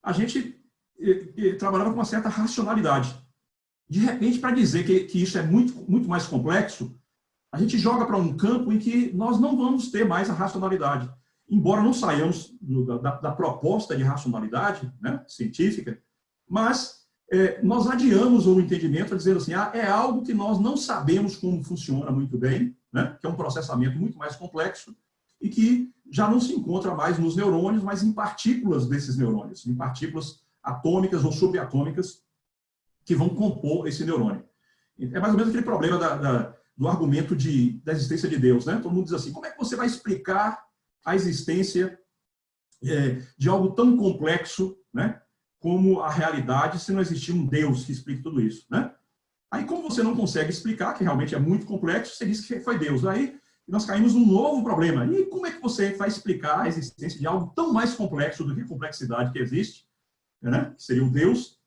a gente trabalhava com uma certa racionalidade. De repente, para dizer que isso é muito mais complexo, a gente joga para um campo em que nós não vamos ter mais a racionalidade. Embora não saiamos da proposta de racionalidade, né, científica, mas nós adiamos o entendimento dizendo assim, é algo que nós não sabemos como funciona muito bem, né, que é um processamento muito mais complexo e que já não se encontra mais nos neurônios, mas em partículas desses neurônios, em partículas atômicas ou subatômicas que vão compor esse neurônio. É mais ou menos aquele problema do argumento da existência de Deus, né? Todo mundo diz assim, como é que você vai explicar a existência de algo tão complexo, né, como a realidade, se não existir um Deus que explique tudo isso, né? Aí, como você não consegue explicar, que realmente é muito complexo, você diz que foi Deus. Aí, nós caímos num novo problema. E como é que você vai explicar a existência de algo tão mais complexo do que a complexidade que existe, né? Que seria o Deus?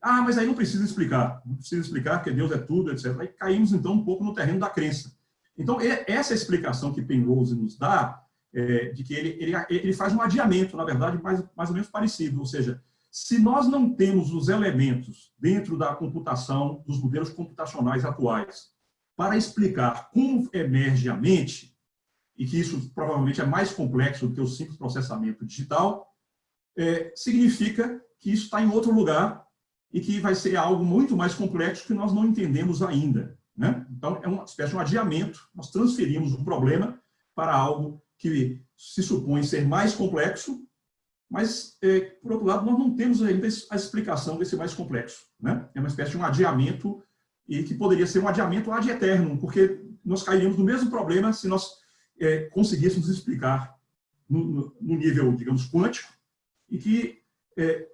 Mas aí não precisa explicar. Não precisa explicar porque Deus é tudo, etc. Aí caímos, então, um pouco no terreno da crença. Então, essa explicação que Penrose nos dá, de que ele faz um adiamento, na verdade, mais ou menos parecido. Ou seja, se nós não temos os elementos dentro da computação, dos modelos computacionais atuais, para explicar como emerge a mente, e que isso provavelmente é mais complexo do que o simples processamento digital, significa que isso está em outro lugar e que vai ser algo muito mais complexo que nós não entendemos ainda, né? Então, é uma espécie de um adiamento. Nós transferimos um problema para algo que se supõe ser mais complexo, mas, por outro lado, nós não temos ainda a explicação desse mais complexo, né? É uma espécie de um adiamento, e que poderia ser um adiamento ad eternum, porque nós cairíamos no mesmo problema se nós conseguíssemos explicar no nível, digamos, quântico, e que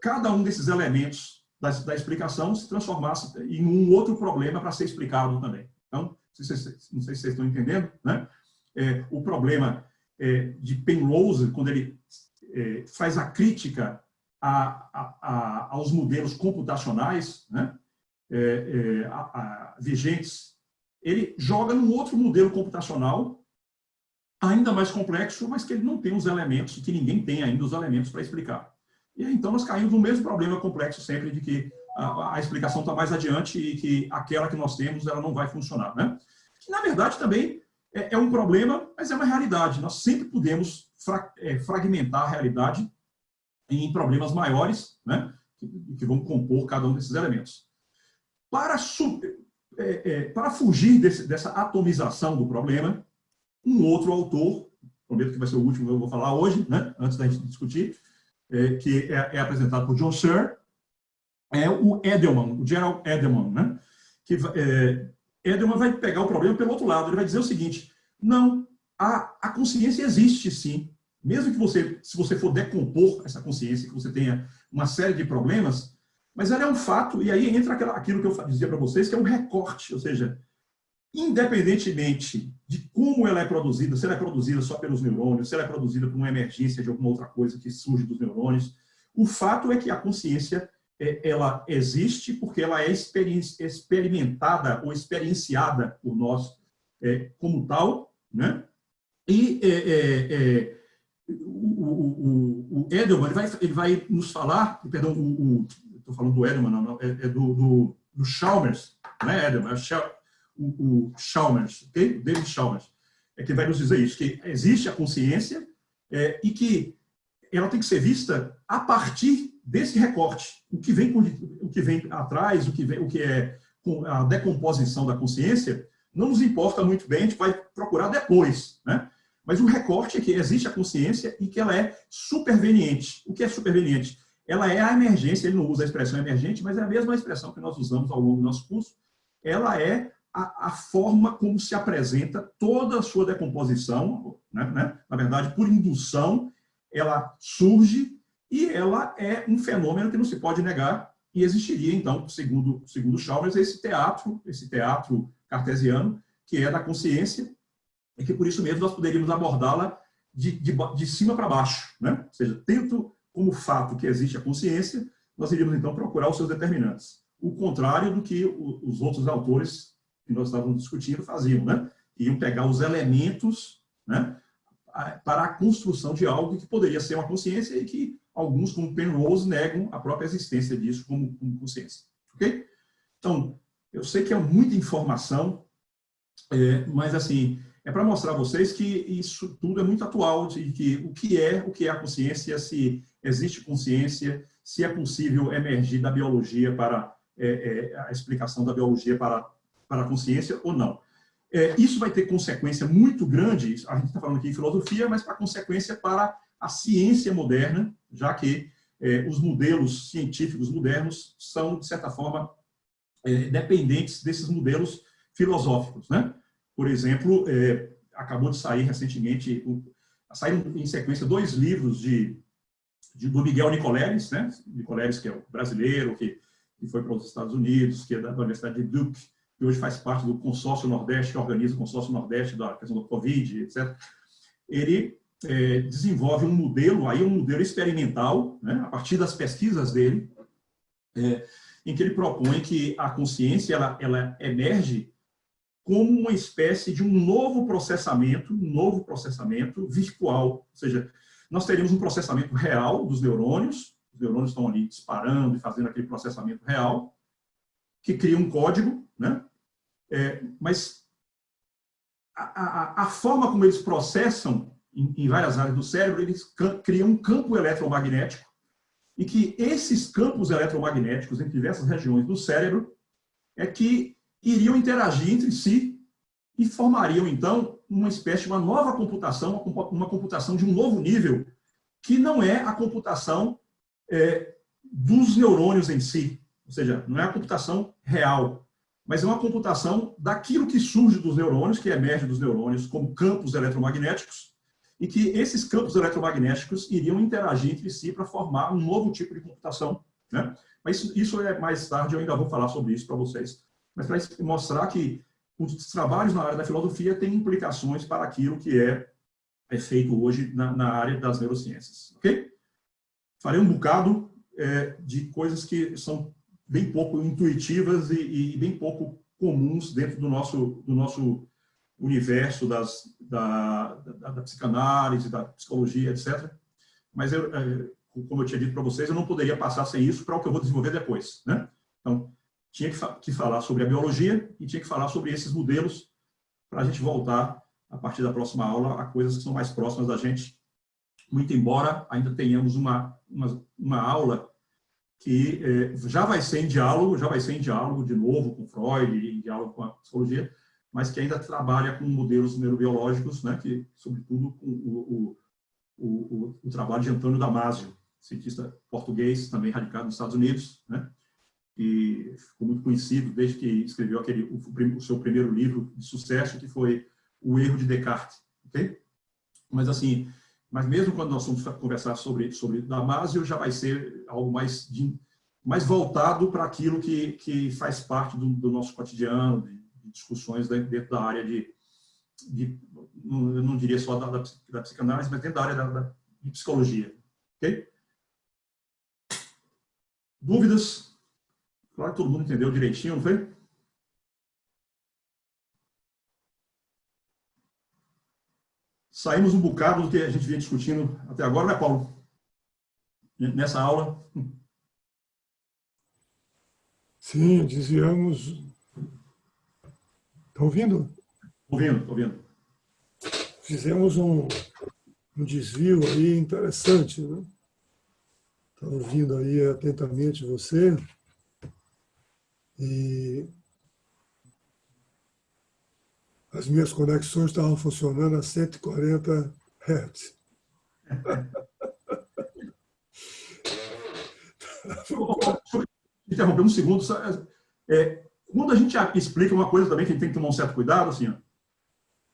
cada um desses elementos da explicação se transformasse em um outro problema para ser explicado também. Então, não sei se vocês estão entendendo, né? O problema de Penrose, quando ele faz a crítica aos modelos computacionais, né, vigentes, ele joga num outro modelo computacional ainda mais complexo, mas que ele não tem os elementos, que ninguém tem ainda os elementos para explicar. E aí, então, nós caímos no mesmo problema complexo sempre de que a explicação está mais adiante e que aquela que nós temos ela não vai funcionar, né? Que, na verdade, também é um problema, mas é uma realidade. Nós sempre podemos fragmentar a realidade em problemas maiores, né, que vão compor cada um desses elementos. Para fugir dessa atomização do problema, um outro autor, prometo que vai ser o último que eu vou falar hoje, né, antes da gente discutir, que é apresentado por John Searle, é o Edelman, o Gerald Edelman, né? Que Edelman vai pegar o problema pelo outro lado. Ele vai dizer o seguinte: não, a consciência existe sim, mesmo que se você for decompor essa consciência, que você tenha uma série de problemas, mas ela é um fato, e aí entra aquilo que eu dizia para vocês, que é um recorte, ou seja, independentemente de como ela é produzida, se ela é produzida só pelos neurônios, se ela é produzida por uma emergência de alguma outra coisa que surge dos neurônios, o fato é que a consciência ela existe porque ela é experimentada ou experienciada por nós como tal, né? E o Edelman ele vai nos falar, perdão, estou falando do Edelman, não, do Chalmers, né, Edelman, o Chalmers, ok? David Chalmers, que vai nos dizer isso, que existe a consciência e que ela tem que ser vista a partir desse recorte. O que vem atrás, o que é a decomposição da consciência, não nos importa muito bem, a gente vai procurar depois, né? Mas o recorte é que existe a consciência e que ela é superveniente. O que é superveniente? ela é a emergência, ele não usa a expressão emergente, mas é a mesma expressão que nós usamos ao longo do nosso curso, ela é a forma como se apresenta toda a sua decomposição, né? Na verdade, por indução, ela surge e ela é um fenômeno que não se pode negar, e existiria, então, segundo Chalmers, esse teatro cartesiano, que é da consciência, e que, por isso mesmo, nós poderíamos abordá-la de cima para baixo, né? Ou seja, tendo como fato que existe a consciência, nós iríamos, então, procurar os seus determinantes. O contrário do que os outros autores que nós estávamos discutindo faziam, né? Iam pegar os elementos, né, para a construção de algo que poderia ser uma consciência e que alguns, como Penrose, negam a própria existência disso como consciência. Ok? Então, eu sei que é muita informação, mas, assim, é para mostrar a vocês que isso tudo é muito atual, de que o que é a consciência, se existe consciência, se é possível emergir da biologia para a explicação da biologia para a consciência ou não. Isso vai ter consequência muito grande, a gente está falando aqui de filosofia, mas para consequência para a ciência moderna, já que os modelos científicos modernos são, de certa forma, dependentes desses modelos filosóficos, né? Por exemplo, acabou de sair recentemente, saíram em sequência 2 livros do Miguel Nicoleles, né? Nicoleles, que é o brasileiro, que foi para os Estados Unidos, que é da Universidade de Duke, que hoje faz parte do Consórcio Nordeste, que organiza o Consórcio Nordeste da questão do Covid, etc. Ele desenvolve um modelo experimental, né, a partir das pesquisas dele, em que ele propõe que a consciência ela emerge como uma espécie de um novo processamento virtual. Ou seja, nós teríamos um processamento real dos neurônios, os neurônios estão ali disparando e fazendo aquele processamento real, que cria um código, né? Mas a forma como eles processam em várias áreas do cérebro, eles criam um campo eletromagnético, e que esses campos eletromagnéticos em diversas regiões do cérebro que iriam interagir entre si e formariam, então, uma espécie de uma nova computação, uma computação de um novo nível, que não é a computação dos neurônios em si, ou seja, não é a computação real, mas é uma computação daquilo que surge dos neurônios, que emerge dos neurônios como campos eletromagnéticos, e que esses campos eletromagnéticos iriam interagir entre si para formar um novo tipo de computação, né? Mas isso mais tarde, eu ainda vou falar sobre isso para vocês. Mas para mostrar que os trabalhos na área da filosofia têm implicações para aquilo que é feito hoje na área das neurociências. Ok? Farei um bocado de coisas que são bem pouco intuitivas e bem pouco comuns dentro do nosso universo da psicanálise, da psicologia, etc. Mas, como eu tinha dito para vocês, eu não poderia passar sem isso para o que eu vou desenvolver depois, né? Então, tinha que falar sobre a biologia e tinha que falar sobre esses modelos para a gente voltar, a partir da próxima aula, a coisas que são mais próximas da gente, muito embora ainda tenhamos uma aula que já vai ser em diálogo de novo com Freud, em diálogo com a psicologia, mas que ainda trabalha com modelos neurobiológicos, né, que, sobretudo, com o trabalho de Antônio Damasio, cientista português, também radicado nos Estados Unidos, né, e ficou muito conhecido desde que escreveu o seu primeiro livro de sucesso, que foi O Erro de Descartes. Okay? Mas mesmo quando nós vamos conversar sobre Damasio, já vai ser algo mais voltado para aquilo que faz parte do nosso cotidiano, de discussões dentro da área eu não diria só da psicanálise, mas dentro da área de psicologia. Ok? Dúvidas? Claro que todo mundo entendeu direitinho, não foi? Saímos um bocado do que a gente vinha discutindo até agora, né, Paulo? Nessa aula. Sim, desviamos. Está ouvindo? Estou ouvindo. Fizemos um desvio aí interessante, né? Estou ouvindo aí atentamente você. E as minhas conexões estavam funcionando a 140 Hz. interromper um segundo. Quando a gente explica uma coisa também que a gente tem que tomar um certo cuidado, assim, ó,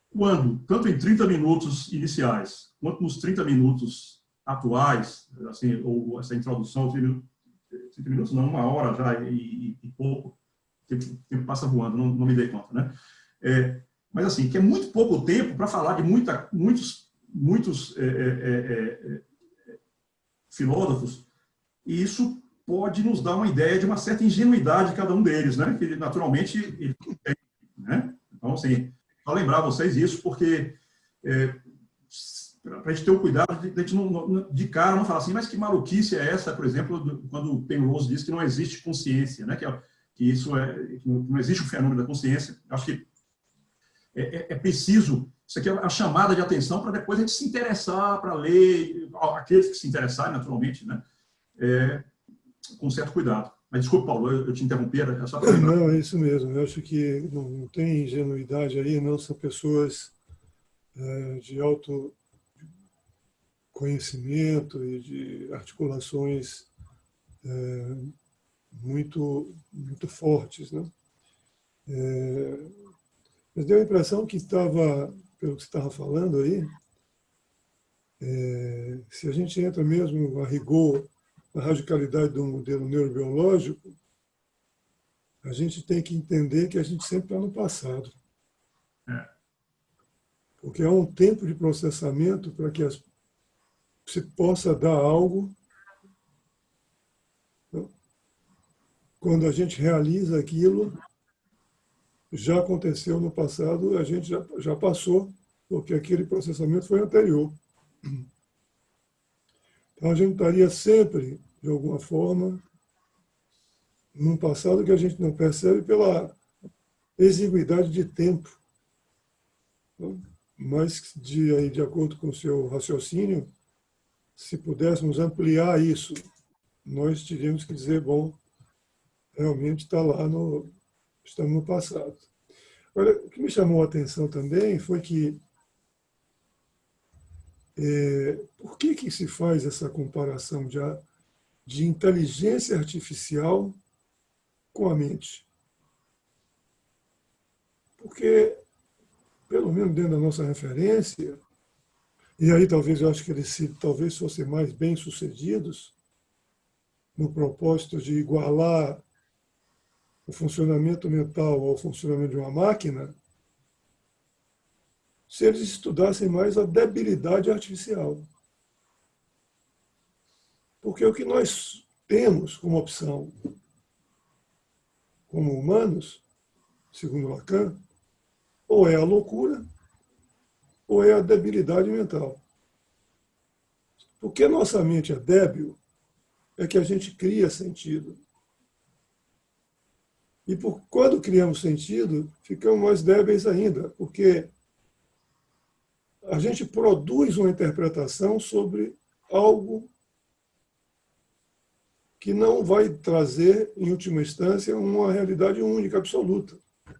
quando, tanto em 30 minutos iniciais, quanto nos 30 minutos atuais, assim, ou essa introdução, 30 minutos não, 1 hora já e pouco, o tempo passa voando, não me dei conta, né? Mas, assim, que é muito pouco tempo para falar de muitos filósofos, e isso pode nos dar uma ideia de uma certa ingenuidade de cada um deles, né? Que, naturalmente, ele tem, né? Então, assim, só lembrar vocês isso, porque para a gente ter o cuidado de a gente de cara não falar assim, mas que maluquice é essa, por exemplo, quando o Penrose diz que não existe consciência, né? Que não existe o fenômeno da consciência. Acho que é preciso, isso aqui é a chamada de atenção para depois a gente se interessar para ler, aqueles que se interessarem, naturalmente, né? Com certo cuidado. Mas desculpa, Paulo, eu te interrompi, era só para lembrar. Não, é isso mesmo. Eu acho que não tem ingenuidade aí, não. São pessoas de autoconhecimento e de articulações muito, muito fortes, né? Mas deu a impressão que estava, pelo que você estava falando aí, se a gente entra mesmo a rigor na radicalidade do modelo neurobiológico, a gente tem que entender que a gente sempre está no passado. Porque há um tempo de processamento para que se possa dar algo. Quando a gente realiza aquilo, já aconteceu no passado, a gente já passou, porque aquele processamento foi anterior. Então, a gente estaria sempre, de alguma forma, num passado que a gente não percebe pela exiguidade de tempo. Mas, de acordo com o seu raciocínio, se pudéssemos ampliar isso, nós teríamos que dizer, bom, realmente está lá estamos no passado. Olha, o que me chamou a atenção também foi que por que se faz essa comparação de inteligência artificial com a mente? Porque, pelo menos dentro da nossa referência, e aí talvez eu acho que eles talvez fossem mais bem-sucedidos no propósito de igualar o funcionamento mental ao funcionamento de uma máquina, se eles estudassem mais a debilidade artificial. Porque o que nós temos como opção, como humanos, segundo Lacan, ou é a loucura, ou é a debilidade mental. Porque a nossa mente é débil, é que a gente cria sentido. E quando criamos sentido, ficamos mais débeis ainda, porque a gente produz uma interpretação sobre algo que não vai trazer, em última instância, uma realidade única, absoluta. Ou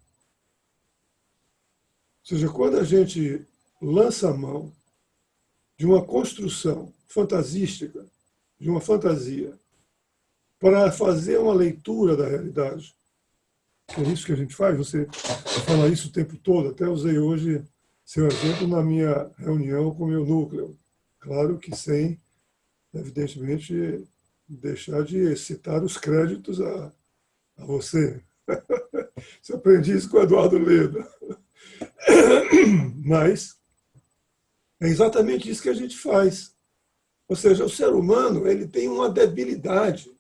seja, quando a gente lança a mão de uma construção fantasística, de uma fantasia, para fazer uma leitura da realidade, que é isso que a gente faz, você fala isso o tempo todo, até usei hoje seu exemplo na minha reunião com o meu núcleo. Claro que sem, evidentemente, deixar de citar os créditos a você. Eu aprendi isso com o Eduardo Leda. Mas é exatamente isso que a gente faz. Ou seja, o ser humano ele tem uma debilidade.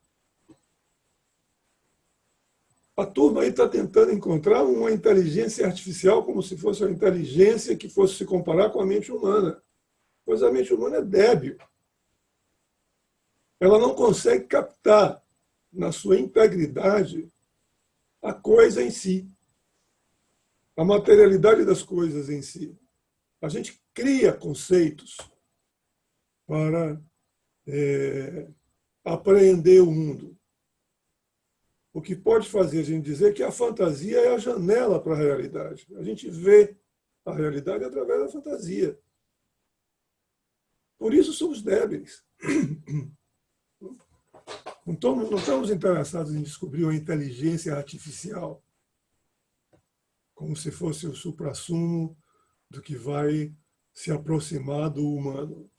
A turma aí está tentando encontrar uma inteligência artificial como se fosse uma inteligência que fosse se comparar com a mente humana. Pois a mente humana é débil. Ela não consegue captar na sua integridade a coisa em si, a materialidade das coisas em si. A gente cria conceitos para apreender o mundo. O que pode fazer a gente dizer que a fantasia é a janela para a realidade. A gente vê a realidade através da fantasia. Por isso somos débeis. Não estamos interessados em descobrir uma inteligência artificial como se fosse o suprassumo do que vai se aproximar do humano.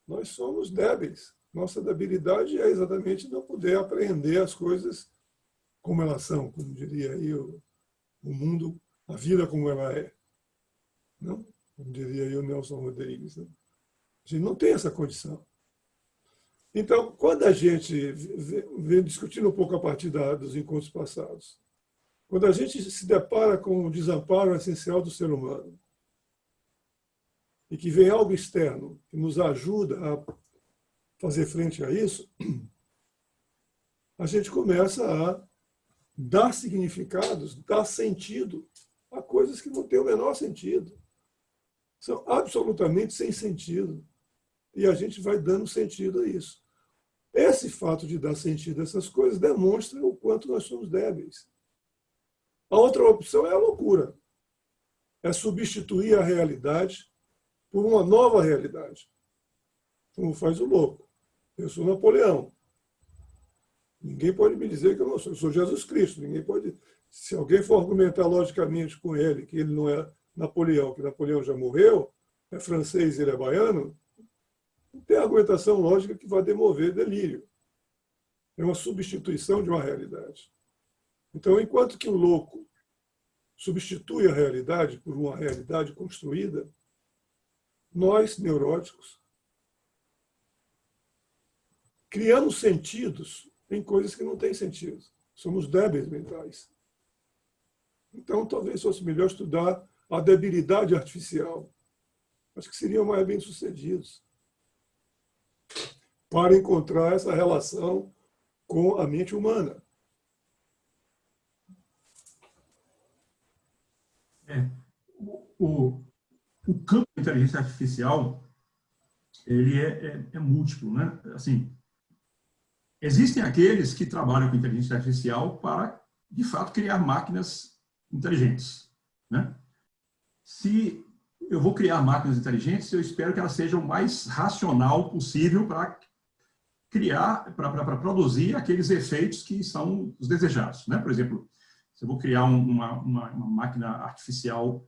Nós somos débeis. Nossa debilidade é exatamente não poder apreender as coisas como elas são, como diria aí o mundo, a vida como ela é. Não? Como diria aí o Nelson Rodrigues. Né? A gente não tem essa condição. Então, quando a gente vem discutindo um pouco a partir dos encontros passados, quando a gente se depara com o desamparo essencial do ser humano, e que vem algo externo que nos ajuda a fazer frente a isso, a gente começa a dar significados, dar sentido a coisas que não têm o menor sentido. São absolutamente sem sentido. E a gente vai dando sentido a isso. Esse fato de dar sentido a essas coisas demonstra o quanto nós somos débeis. A outra opção é a loucura. É substituir a realidade por uma nova realidade. Como faz o louco. Eu sou Napoleão. Ninguém pode me dizer que eu não sou. Eu sou Jesus Cristo. Ninguém pode. Se alguém for argumentar logicamente com ele que ele não é Napoleão, que Napoleão já morreu, é francês e ele é baiano, não tem argumentação lógica que vai demover delírio. É uma substituição de uma realidade. Então, enquanto que o louco substitui a realidade por uma realidade construída, nós, neuróticos, criamos sentidos em coisas que não têm sentido. Somos débeis mentais. Então, talvez fosse melhor estudar a debilidade artificial. Acho que seriam mais bem-sucedidos para encontrar essa relação com a mente humana. O campo da inteligência artificial ele é múltiplo, né? Assim, existem aqueles que trabalham com inteligência artificial para, de fato, criar máquinas inteligentes, né? Se eu vou criar máquinas inteligentes, eu espero que elas sejam o mais racional possível para criar, para produzir aqueles efeitos que são os desejados, né? Por exemplo, se eu vou criar uma máquina artificial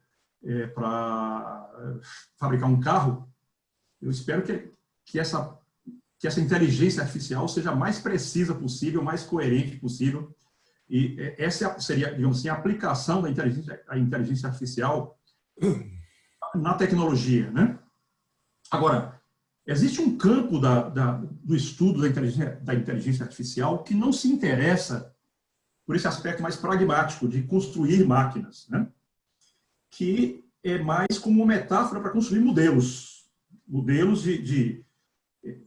para fabricar um carro, eu espero que essa inteligência artificial seja a mais precisa possível, mais coerente possível. E essa seria, digamos assim, a aplicação da inteligência artificial na tecnologia, né? Agora, existe um campo do estudo da inteligência artificial que não se interessa por esse aspecto mais pragmático de construir máquinas, né? Que é mais como uma metáfora para construir modelos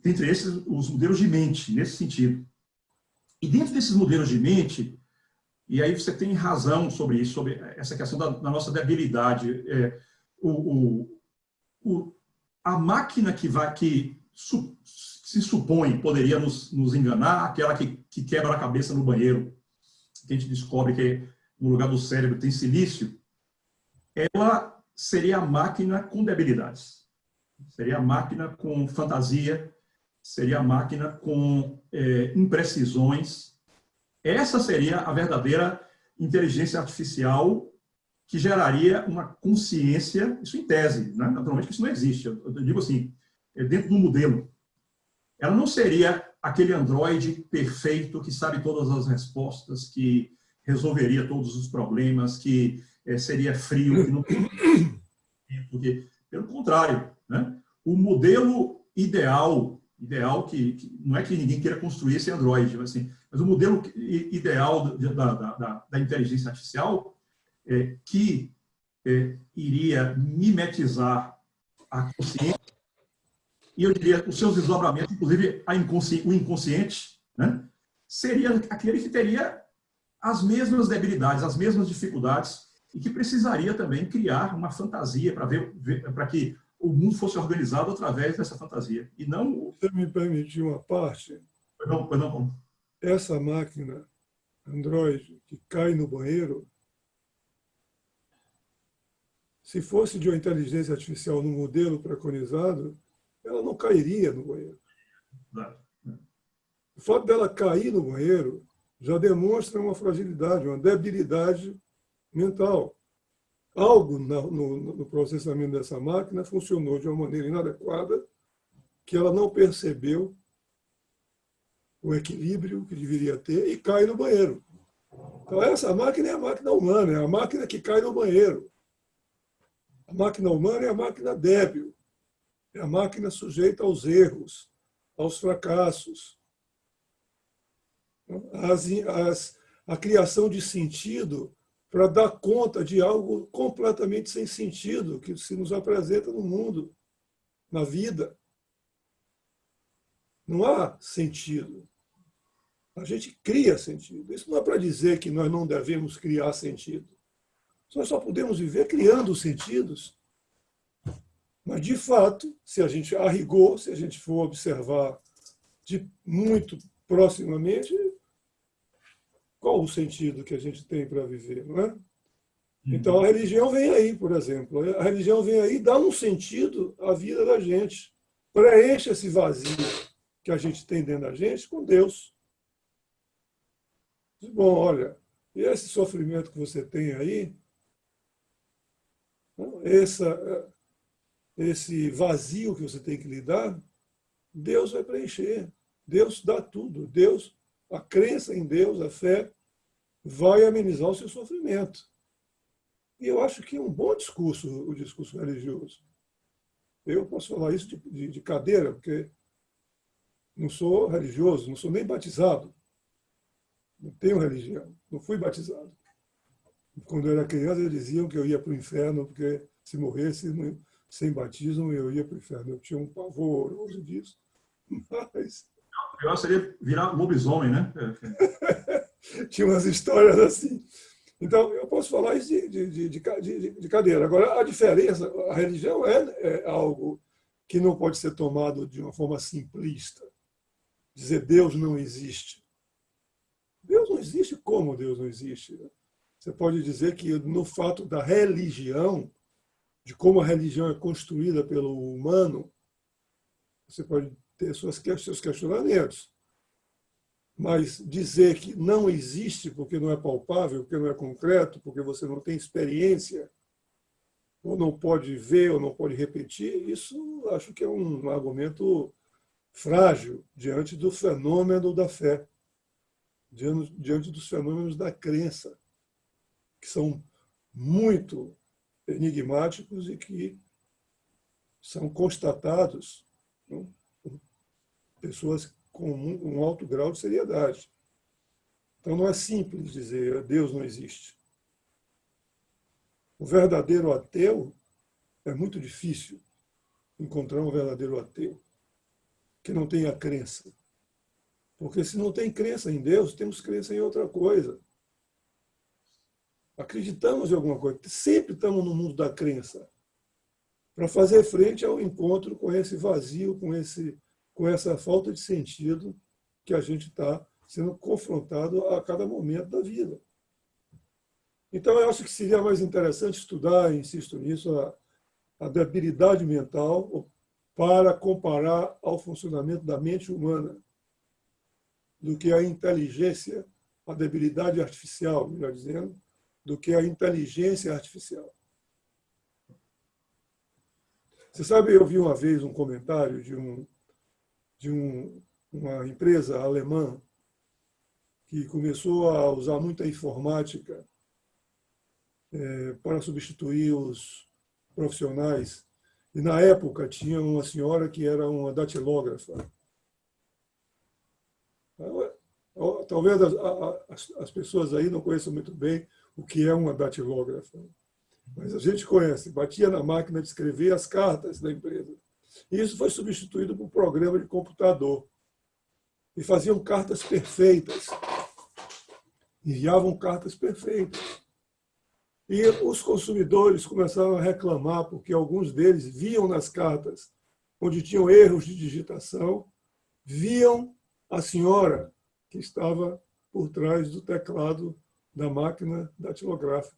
entre esses, os modelos de mente, nesse sentido. E dentro desses modelos de mente, e aí você tem razão sobre isso, sobre essa questão da nossa debilidade, a máquina que se supõe poderia nos enganar, aquela que quebra a cabeça no banheiro, que a gente descobre que no lugar do cérebro tem silício, ela seria a máquina com debilidades. Seria a máquina com fantasia, seria a máquina com imprecisões. Essa seria a verdadeira inteligência artificial que geraria uma consciência, isso em tese, né? Naturalmente isso não existe, eu digo assim, dentro do modelo. Ela não seria aquele androide perfeito que sabe todas as respostas, que resolveria todos os problemas, que seria frio, que não... Pelo contrário, né? O modelo ideal que não é que ninguém queira construir esse androide, assim, mas o modelo ideal da inteligência artificial que iria mimetizar a consciência e, eu diria, os seus desdobramentos, inclusive o inconsciente, né? Seria aquele que teria as mesmas debilidades, as mesmas dificuldades e que precisaria também criar uma fantasia para que o mundo fosse organizado através dessa fantasia. E não... Você me permitiu uma parte? Não. Essa máquina Android que cai no banheiro, se fosse de uma inteligência artificial no modelo preconizado, ela não cairia no banheiro. O fato dela cair no banheiro já demonstra uma fragilidade, uma debilidade mental. Algo no processamento dessa máquina funcionou de uma maneira inadequada, que ela não percebeu o equilíbrio que deveria ter e cai no banheiro. Então, essa máquina é a máquina humana, é a máquina que cai no banheiro. A máquina humana é a máquina débil, é a máquina sujeita aos erros, aos fracassos. A criação de sentido para dar conta de algo completamente sem sentido que se nos apresenta no mundo, na vida. Não há sentido. A gente cria sentido. Isso não é para dizer que nós não devemos criar sentido. Nós só podemos viver criando sentidos. Mas, de fato, se a gente a rigor, se a gente for observar muito proximamente, qual o sentido que a gente tem para viver, não é? Então, a religião vem aí, por exemplo. A religião vem aí e dá um sentido à vida da gente. Preenche esse vazio que a gente tem dentro da gente com Deus. Bom, olha, esse sofrimento que você tem aí, esse vazio que você tem que lidar, Deus vai preencher. Deus dá tudo. Deus, a crença em Deus, a fé, vai amenizar o seu sofrimento. E eu acho que é um bom discurso, o discurso religioso. Eu posso falar isso de cadeira, porque não sou religioso, não sou nem batizado. Não tenho religião, não fui batizado. Quando eu era criança, eles diziam que eu ia para o inferno, porque se morresse sem batismo, eu ia para o inferno. Eu tinha um pavor horroroso disso. Mas... O pior seria virar lobisomem, né? Tinha umas histórias assim. Então, eu posso falar isso de cadeira. Agora, a diferença, a religião é algo que não pode ser tomado de uma forma simplista. Dizer Deus não existe. Deus não existe como Deus não existe. Você pode dizer que no fato da religião, de como a religião é construída pelo humano, você pode ter seus questionamentos. Mas dizer que não existe porque não é palpável, porque não é concreto, porque você não tem experiência, ou não pode ver, ou não pode repetir, isso acho que é um argumento frágil diante do fenômeno da fé, diante dos fenômenos da crença, que são muito enigmáticos e que são constatados, não, por pessoas com um alto grau de seriedade. Então, não é simples dizer Deus não existe. O verdadeiro ateu é muito difícil encontrar um verdadeiro ateu que não tenha crença. Porque se não tem crença em Deus, temos crença em outra coisa. Acreditamos em alguma coisa. Sempre estamos no mundo da crença para fazer frente ao encontro com esse vazio, com essa falta de sentido que a gente está sendo confrontado a cada momento da vida. Então, eu acho que seria mais interessante estudar, insisto nisso, a debilidade mental para comparar ao funcionamento da mente humana do que a inteligência, a debilidade artificial, melhor dizendo, do que a inteligência artificial. Você sabe, eu vi uma vez um comentário de uma empresa alemã que começou a usar muita informática para substituir os profissionais. E, na época, tinha uma senhora que era uma datilógrafa. Talvez as pessoas aí não conheçam muito bem o que é uma datilógrafa. Mas a gente conhece. Batia na máquina de escrever as cartas da empresa. E isso foi substituído por um programa de computador. E faziam cartas perfeitas. Enviavam cartas perfeitas. E os consumidores começaram a reclamar, porque alguns deles viam nas cartas, onde tinham erros de digitação, viam a senhora que estava por trás do teclado da máquina datilográfica.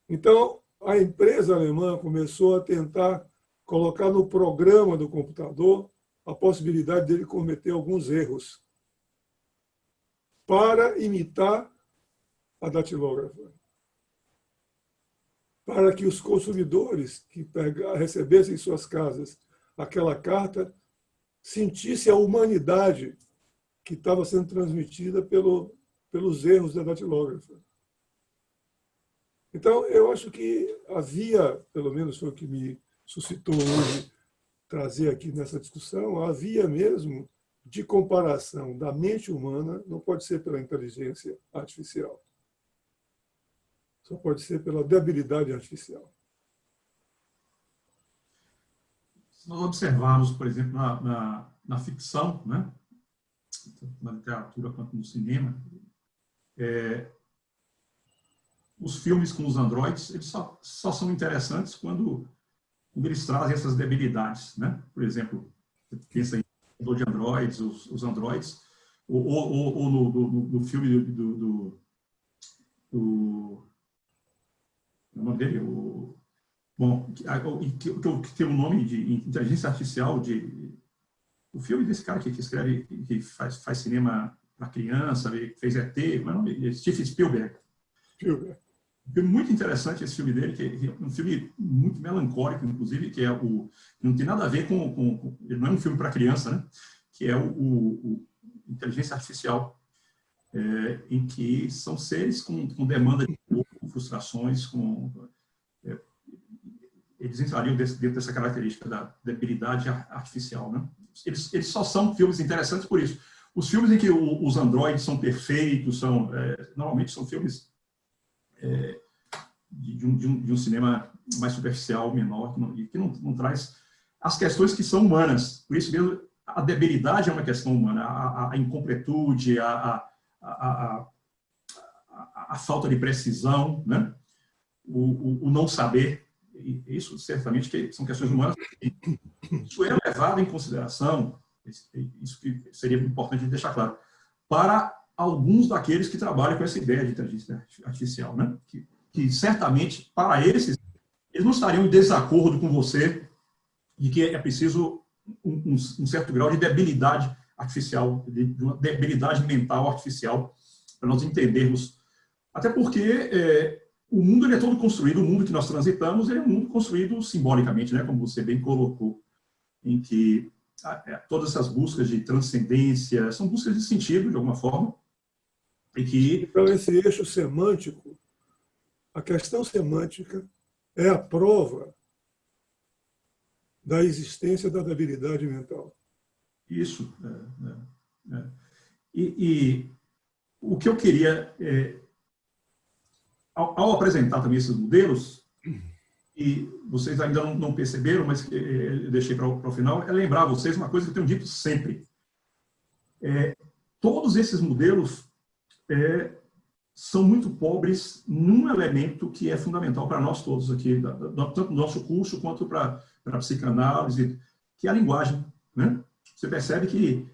Então, a empresa alemã começou a tentar colocar no programa do computador a possibilidade dele cometer alguns erros para imitar a datilógrafa, para que os consumidores que recebessem em suas casas aquela carta sentissem a humanidade que estava sendo transmitida pelos erros da datilógrafa. Então, eu acho que havia, pelo menos foi o que me suscitou hoje trazer aqui nessa discussão, havia mesmo de comparação da mente humana, não pode ser pela inteligência artificial. Só pode ser pela debilidade artificial. Se nós observarmos, por exemplo, na ficção, né? Tanto na literatura quanto no cinema, os filmes com os androides eles só são interessantes quando eles trazem essas debilidades, né? Por exemplo, você pensa em de androides, os androides, ou no filme do o nome dele, bom, que tem o nome de inteligência artificial, o filme desse cara que escreve, que faz cinema para criança, fez ET, como é o nome? Steven Spielberg. Spielberg. Muito interessante esse filme dele, que é um filme muito melancólico, inclusive, que não tem nada a ver ele não é um filme para criança, né? Que é o Inteligência Artificial, em que são seres com demanda de corpo, com frustrações, eles entrariam dentro dessa característica da debilidade artificial, né? Eles só são filmes interessantes por isso. Os filmes em que os androides são perfeitos, normalmente são filmes de um cinema mais superficial, menor, que não traz as questões que são humanas. Por isso mesmo, a debilidade é uma questão humana, a incompletude, a falta de precisão, né? O não saber. Isso certamente que são questões humanas. Isso é levado em consideração, isso que seria importante deixar claro, para alguns daqueles que trabalham com essa ideia de inteligência artificial, né? Que certamente, para eles não estariam em desacordo com você de que é preciso um certo grau de debilidade artificial, de uma debilidade mental artificial, para nós entendermos. Até porque o mundo ele é todo construído, o mundo que nós transitamos ele é um mundo construído simbolicamente, né? Como você bem colocou, em que todas essas buscas de transcendência são buscas de sentido, de alguma forma, e que... Então, esse eixo semântico, a questão semântica é a prova da existência da debilidade mental. Isso. E o que eu queria, ao apresentar também esses modelos, e vocês ainda não perceberam, mas eu deixei para o final, é lembrar a vocês uma coisa que eu tenho dito sempre. Todos esses modelos são muito pobres num elemento que é fundamental para nós todos aqui, tanto no nosso curso quanto para a psicanálise, que é a linguagem, né? Você percebe que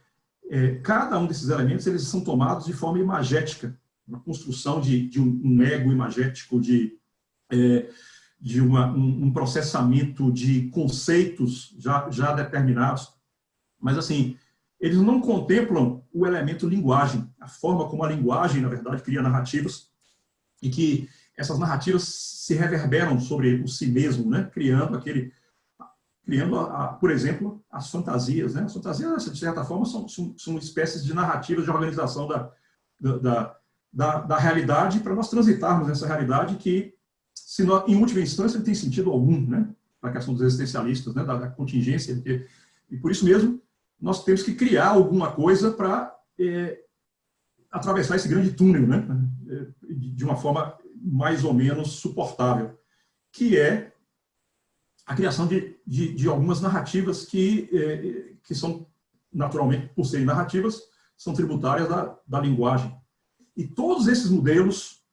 cada um desses elementos eles são tomados de forma imagética, uma construção de um ego imagético, de um processamento de conceitos já determinados. Mas, assim, eles não contemplam o elemento linguagem, a forma como a linguagem, na verdade, cria narrativas, e que essas narrativas se reverberam sobre o si mesmo, né? Criando, por exemplo, as fantasias, né? As fantasias, de certa forma, são espécies de narrativas de organização da realidade para nós transitarmos nessa realidade que, se nós, em última instância, não tem sentido algum, né? Para a questão dos existencialistas, né? Da contingência. E por isso mesmo, nós temos que criar alguma coisa para atravessar esse grande túnel, né? De uma forma mais ou menos suportável, que é a criação de algumas narrativas que são, naturalmente, por serem narrativas, são tributárias da linguagem. E todos esses modelos,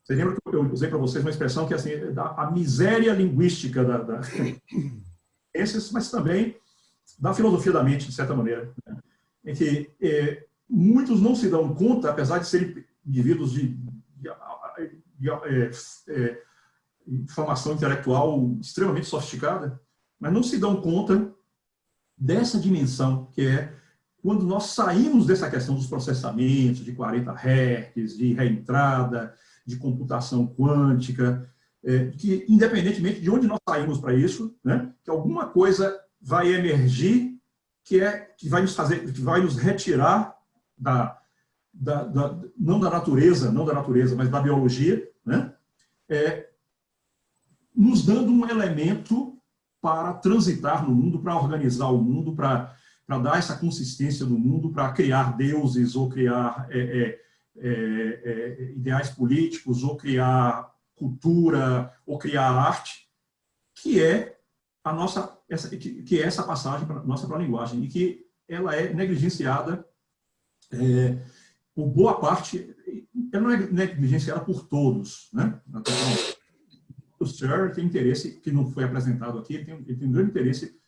você lembra que eu usei para vocês uma expressão que é assim, a miséria linguística mas também da filosofia da mente, de certa maneira, né? Em que muitos não se dão conta, apesar de serem indivíduos de formação intelectual extremamente sofisticada, mas não se dão conta dessa dimensão que é quando nós saímos dessa questão dos processamentos de 40 Hz, de reentrada, de computação quântica, que independentemente de onde nós saímos para isso, né, que alguma coisa vai emergir que vai nos fazer, que vai nos retirar não da natureza, mas da biologia, né, nos dando um elemento para transitar no mundo, para organizar o mundo, para dar essa consistência no mundo, para criar deuses, ou criar ideais políticos, ou criar cultura, ou criar arte, que é essa passagem nossa para a linguagem, e que ela é negligenciada por boa parte, ela não é negligenciada por todos, né? O Searle tem interesse, que não foi apresentado aqui, ele tem um grande interesse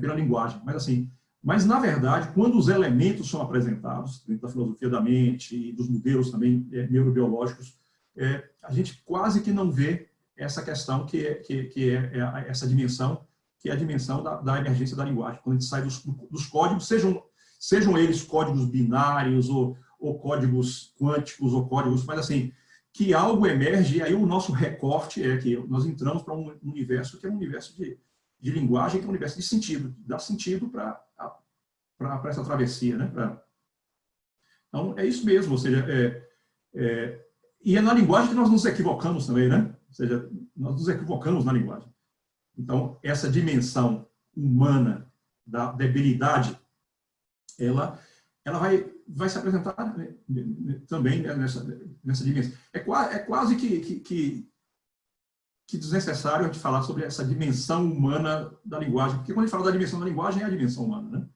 pela linguagem, mas, na verdade, quando os elementos são apresentados, dentro da filosofia da mente e dos modelos também neurobiológicos, a gente quase que não vê essa questão que é essa dimensão, que é a dimensão da emergência da linguagem. Quando a gente sai dos códigos, sejam eles códigos binários, ou códigos quânticos, ou códigos, mas assim, que algo emerge, e aí o nosso recorte é que nós entramos para um universo que é um universo de linguagem, que é um universo de sentido, dá sentido para essa travessia, né? Então, é isso mesmo, ou seja, e é na linguagem que nós nos equivocamos também, né? Ou seja, nós nos equivocamos na linguagem. Então, essa dimensão humana da debilidade, ela vai se apresentar também nessa dimensão. É quase que desnecessário a gente falar sobre essa dimensão humana da linguagem, porque quando a gente fala da dimensão da linguagem, é a dimensão humana, né?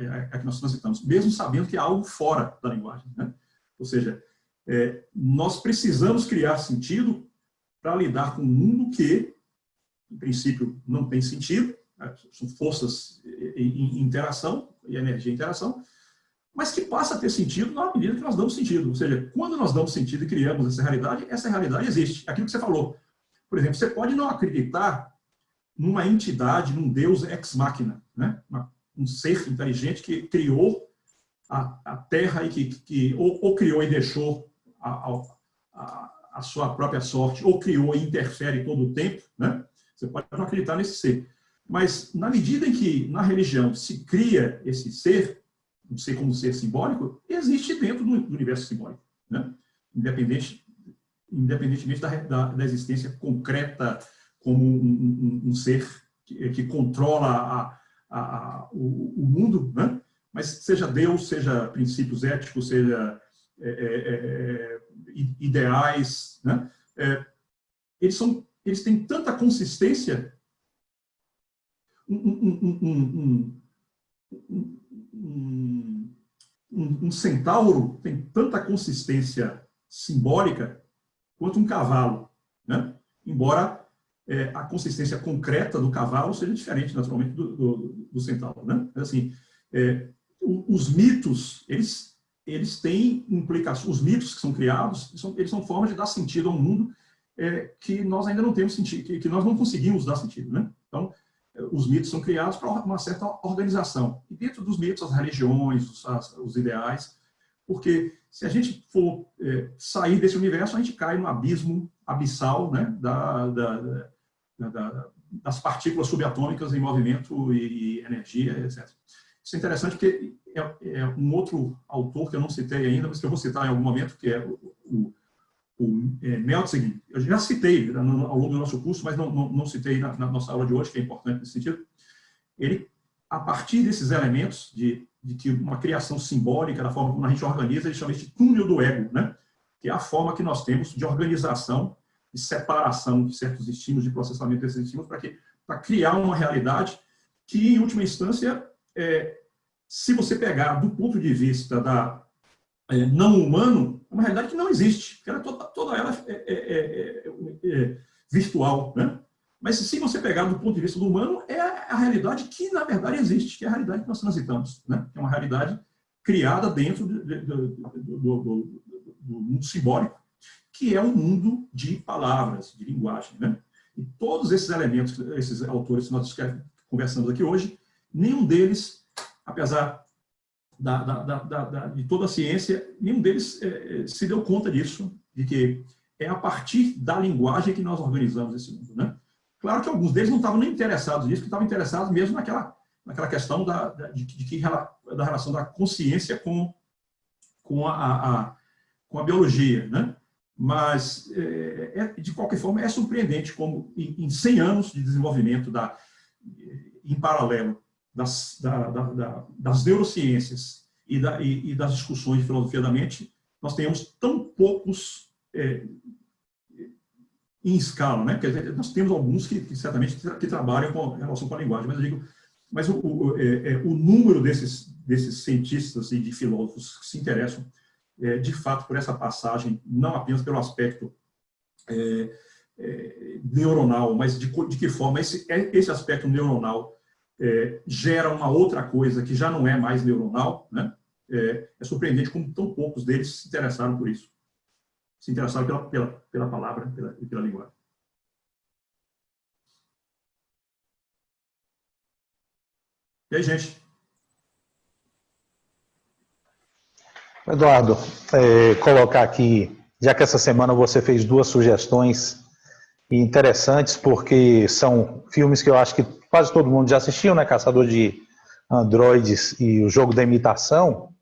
É a que nós transitamos, mesmo sabendo que é algo fora da linguagem, né? Ou seja, nós precisamos criar sentido para lidar com um mundo que, em princípio, não tem sentido, né? São forças em interação, e energia em interação, mas que passa a ter sentido na medida que nós damos sentido. Ou seja, quando nós damos sentido e criamos essa realidade existe. Aquilo que você falou. Por exemplo, você pode não acreditar numa entidade, num Deus ex machina, né? Um ser inteligente que criou a Terra e ou criou e deixou a sua própria sorte, ou criou e interfere todo o tempo, né? Você pode não acreditar nesse ser. Mas, na medida em que, na religião, se cria esse ser, não sei como ser simbólico, existe dentro do universo simbólico, né? Independentemente da existência concreta como um ser que controla o mundo, né? Mas seja Deus, seja princípios éticos, seja ideais, né? Eles têm tanta consistência, um centauro tem tanta consistência simbólica quanto um cavalo, né? Embora a consistência concreta do cavalo seja diferente, naturalmente, do centauro, né? Assim, os mitos, eles têm implicações. Os mitos que são criados, eles são formas de dar sentido ao mundo que nós ainda não temos sentido, que nós não conseguimos dar sentido, né? Então, os mitos são criados para uma certa organização. E dentro dos mitos, as religiões, os ideais, porque se a gente for sair desse universo, a gente cai no abismo abissal, né, das partículas subatômicas em movimento e energia, etc. Isso é interessante porque é um outro autor que eu não citei ainda, mas que eu vou citar em algum momento, que é o Meltzer. Eu já citei ao longo do nosso curso, mas não citei na nossa aula de hoje, que é importante nesse sentido. Ele, a partir desses elementos de que uma criação simbólica, da forma como a gente organiza, ele chama isso de túnel do ego, né? Que é a forma que nós temos de organização, de separação de certos estímulos, de processamento desses estímulos, para criar uma realidade que, em última instância, se você pegar do ponto de vista não humano, é uma realidade que não existe, que toda ela é virtual, né? Mas se você pegar do ponto de vista do humano, é a realidade que, na verdade, existe, que é a realidade que nós transitamos, né? É uma realidade criada dentro do mundo simbólico, que é um mundo de palavras, de linguagem, né? E todos esses elementos, esses autores que nós conversamos aqui hoje, nenhum deles, apesar de toda a ciência, nenhum deles se deu conta disso, de que é a partir da linguagem que nós organizamos esse mundo, né? Claro que alguns deles não estavam nem interessados nisso, que estavam interessados mesmo naquela questão da relação da consciência com a biologia, né? Mas, de qualquer forma, é surpreendente como, em 100 anos de desenvolvimento em paralelo das neurociências e das discussões de filosofia da mente, nós tenhamos tão poucos em escala, né? Quer dizer, nós temos alguns que certamente trabalham em relação com a linguagem, mas eu digo, o número desses cientistas e de filósofos que se interessam de fato por essa passagem, não apenas pelo aspecto neuronal, mas de que forma esse aspecto neuronal gera uma outra coisa que já não é mais neuronal, né? É surpreendente como tão poucos deles se interessaram por isso. Se interessaram pela palavra e pela linguagem. E aí, gente? Eduardo, colocar aqui, já que essa semana você fez 2 sugestões interessantes, porque são filmes que eu acho que quase todo mundo já assistiu, né? Caçador de Androides e o Jogo da Imitação,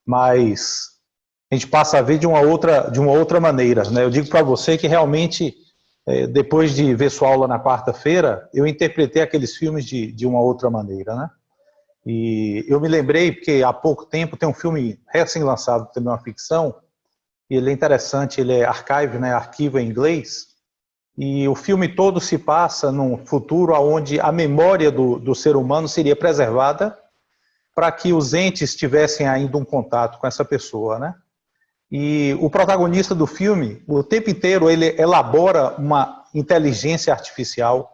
mas a gente passa a ver de uma outra maneira, né? Eu digo para você que realmente, depois de ver sua aula na quarta-feira, eu interpretei aqueles filmes de uma outra maneira, né? E eu me lembrei, porque há pouco tempo tem um filme recém-lançado, também uma ficção, e ele é interessante, ele é archive, né? Arquivo em inglês, e o filme todo se passa num futuro onde a memória do ser humano seria preservada para que os entes tivessem ainda um contato com essa pessoa, né? E o protagonista do filme, o tempo inteiro, ele elabora uma inteligência artificial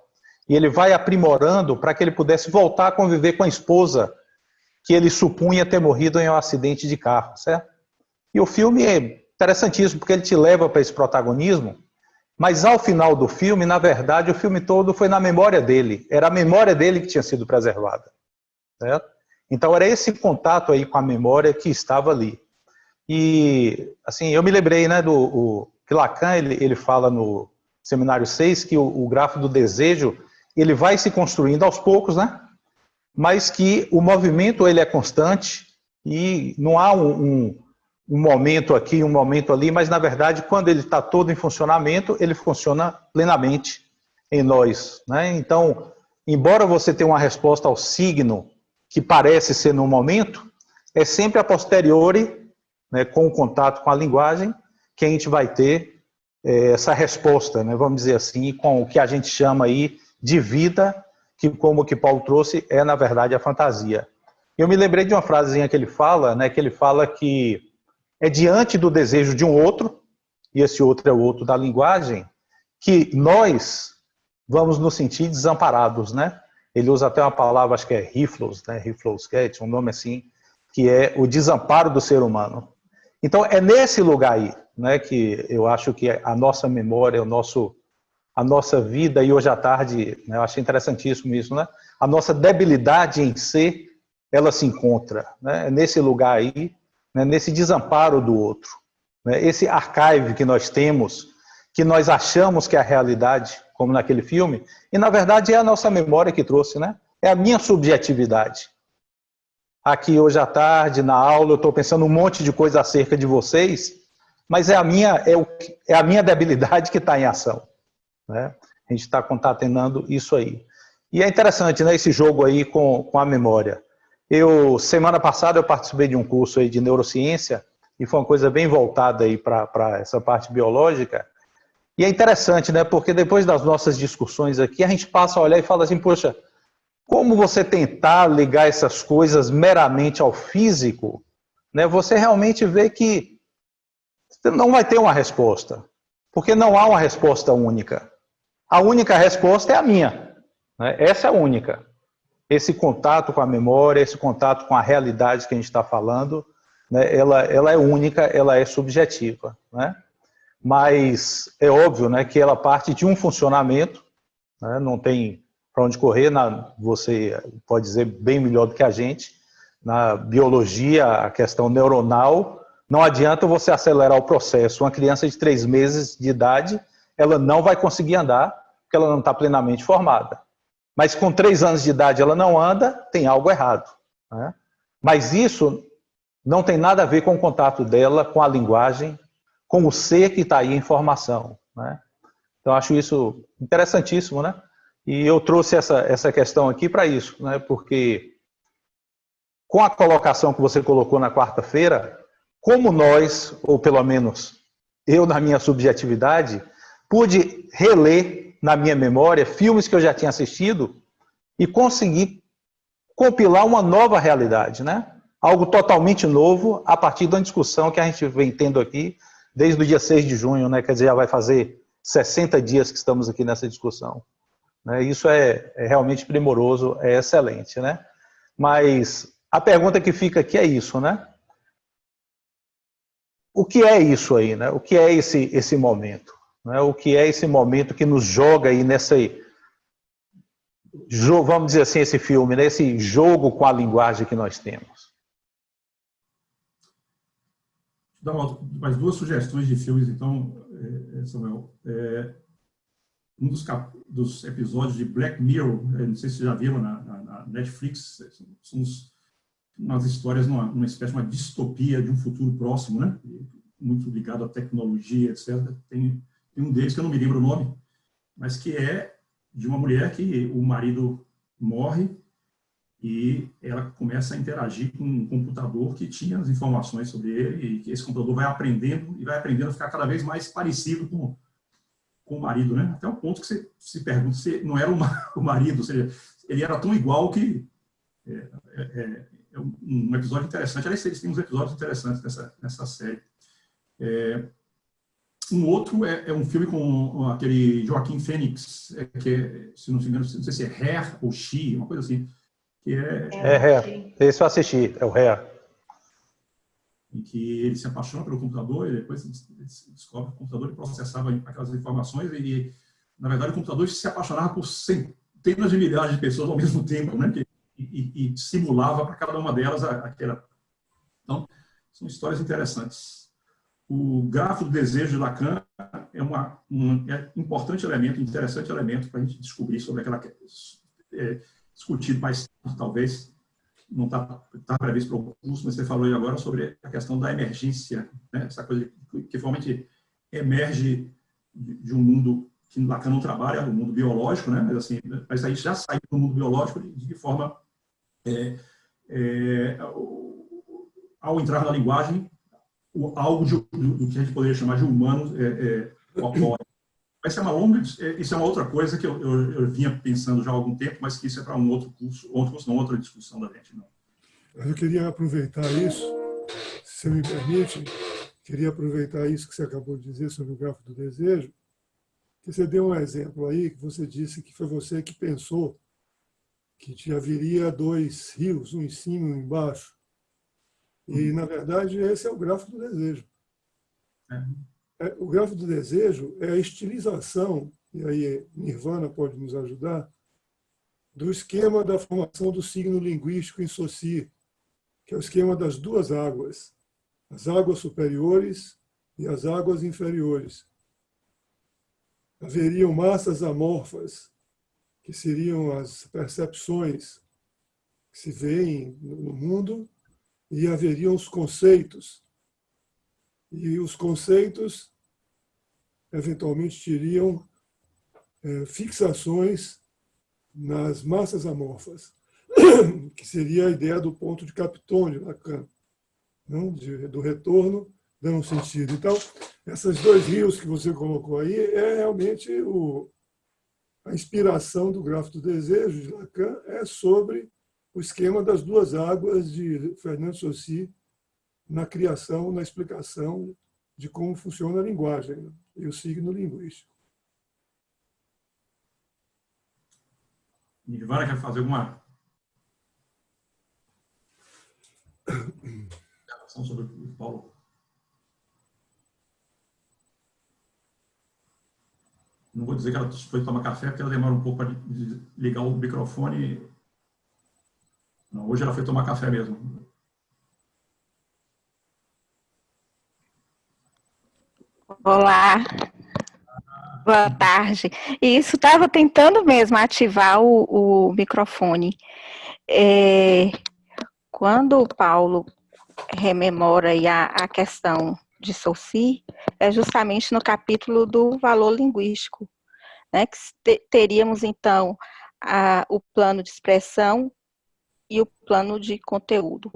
e ele vai aprimorando para que ele pudesse voltar a conviver com a esposa que ele supunha ter morrido em um acidente de carro, certo? E o filme é interessantíssimo porque ele te leva para esse protagonismo, mas ao final do filme, na verdade, o filme todo foi na memória dele. Era a memória dele que tinha sido preservada, certo? Então era esse contato aí com a memória que estava ali. E, assim, eu me lembrei, né, que Lacan, ele fala no Seminário 6 que o grafo do desejo, ele vai se construindo aos poucos, né? Mas que o movimento, ele é constante e não há um momento aqui, um momento ali, mas, na verdade, quando ele está todo em funcionamento, ele funciona plenamente em nós, né? Então, embora você tenha uma resposta ao signo que parece ser no momento, é sempre a posteriori, né, com o contato com a linguagem, que a gente vai ter essa resposta, né, vamos dizer assim, com o que a gente chama aí de vida, que, como o que Paulo trouxe, é, na verdade, a fantasia. Eu me lembrei de uma frasezinha que ele fala, né, que ele fala que é diante do desejo de um outro, e esse outro é o outro da linguagem, que nós vamos nos sentir desamparados, né? Ele usa até uma palavra, acho que é Riflos, né? Rifloscat, um nome assim, que é o desamparo do ser humano. Então, é nesse lugar aí, né, que eu acho que a nossa memória, a nossa vida, e hoje à tarde, né, eu achei interessantíssimo isso, né? A nossa debilidade em ser, ela se encontra, né? É nesse lugar aí, né, nesse desamparo do outro, né? Esse archive que nós temos, que nós achamos que é a realidade, como naquele filme, e na verdade é a nossa memória que trouxe, né? É a minha subjetividade. Aqui hoje à tarde, na aula, eu estou pensando um monte de coisa acerca de vocês, mas é a minha debilidade que está em ação, né? A gente está concatenando isso aí. E é interessante, né, esse jogo aí com a memória. Semana passada, eu participei de um curso aí de neurociência, e foi uma coisa bem voltada aí para essa parte biológica. E é interessante, né, porque depois das nossas discussões aqui, a gente passa a olhar e fala assim, poxa, como você tentar ligar essas coisas meramente ao físico, né, você realmente vê que não vai ter uma resposta, porque não há uma resposta única. A única resposta é a minha, né? Essa é a única. Esse contato com a memória, esse contato com a realidade que a gente está falando, né, ela é única, ela é subjetiva, né? Mas é óbvio, né, que ela parte de um funcionamento, né, não tem para onde correr, você pode dizer bem melhor do que a gente, na biologia, a questão neuronal, não adianta você acelerar o processo. Uma criança de 3 meses de idade, ela não vai conseguir andar, porque ela não está plenamente formada. Mas com 3 anos de idade ela não anda, tem algo errado, né? Mas isso não tem nada a ver com o contato dela com a linguagem, com o ser que está aí em formação, né? Então, acho isso interessantíssimo, né? E eu trouxe essa questão aqui para isso, né? Porque com a colocação que você colocou na quarta-feira, como nós, ou pelo menos eu na minha subjetividade, pude reler na minha memória filmes que eu já tinha assistido e consegui compilar uma nova realidade, né? Algo totalmente novo a partir da discussão que a gente vem tendo aqui desde o dia 6 de junho, né? Quer dizer, já vai fazer 60 dias que estamos aqui nessa discussão, né? Isso é realmente primoroso, é excelente, né? Mas a pergunta que fica aqui é isso, né? O que é isso aí, né? O que é esse momento? Né? O que é esse momento que nos joga aí nessa, vamos dizer assim, esse filme, né? Esse jogo com a linguagem que nós temos? Vou dar mais 2 sugestões de filmes, então, Samuel. Um dos episódios de Black Mirror, não sei se você já viram na Netflix, são umas histórias numa espécie de uma distopia de um futuro próximo, né? Muito ligado à tecnologia, etc. Tem um deles que eu não me lembro o nome, mas que é de uma mulher que o marido morre e ela começa a interagir com um computador que tinha as informações sobre ele, e que esse computador vai aprendendo a ficar cada vez mais parecido com o marido, né? Até o ponto que você se pergunta se não era o marido, ou seja, ele era tão igual que é um episódio interessante. Aliás, eles têm uns episódios interessantes nessa série. Um outro é um filme com aquele Joaquim Phoenix, que, se não me engano, não sei se é Hair ou She, uma coisa assim, que Hair. Esse eu assisti, é o Hair. Em que ele se apaixona pelo computador e depois ele descobre que o computador ele processava aquelas informações e, na verdade, o computador se apaixonava por centenas de milhares de pessoas ao mesmo tempo, né? E simulava para cada uma delas aquela. Então, são histórias interessantes. O Grafo do Desejo de Lacan é um importante elemento, interessante elemento para a gente descobrir sobre aquela. Discutido mais tarde, talvez, não está previsto para o curso, mas você falou aí agora sobre a questão da emergência, né? Essa coisa que realmente emerge de um mundo que Lacan não trabalha, o mundo biológico, né? Mas aí já saiu do mundo biológico de que forma, ao entrar na linguagem, algo do que a gente poderia chamar de humano ocorre. Isso é uma outra coisa que eu vinha pensando já há algum tempo, mas que isso é para um outro curso, não, outra discussão da gente, não. Eu queria aproveitar isso, se você me permite, queria aproveitar isso que você acabou de dizer sobre o grafo do desejo, que você deu um exemplo aí, que você disse que foi você que pensou que haveria 2 rios, um em cima e um embaixo. E, na verdade, esse é o grafo do desejo. O grafo do desejo é a estilização, e aí Nirvana pode nos ajudar, do esquema da formação do signo linguístico em Saussure, que é o esquema das 2 águas, as águas superiores e as águas inferiores. Haveriam massas amorfas, que seriam as percepções que se veem no mundo, e haveriam os conceitos. E os conceitos, eventualmente, teriam fixações nas massas amorfas, que seria a ideia do ponto de Capton, de Lacan, não? Do retorno, dando sentido. Então, esses 2 rios que você colocou aí é realmente a inspiração do grafo do desejo de Lacan, é sobre o esquema das 2 águas de Fernando Saussure na criação, na explicação de como funciona a linguagem, né? E o signo linguístico. Nirvana quer fazer alguma relação sobre o Paulo? Não vou dizer que ela foi tomar café, porque ela demora um pouco para ligar o microfone. Não, hoje ela foi tomar café mesmo. Olá, boa tarde. Isso, estava tentando mesmo ativar o microfone. Quando o Paulo rememora aí a questão de Saussure, é justamente no capítulo do valor linguístico, né, que teríamos, então, o plano de expressão e o plano de conteúdo.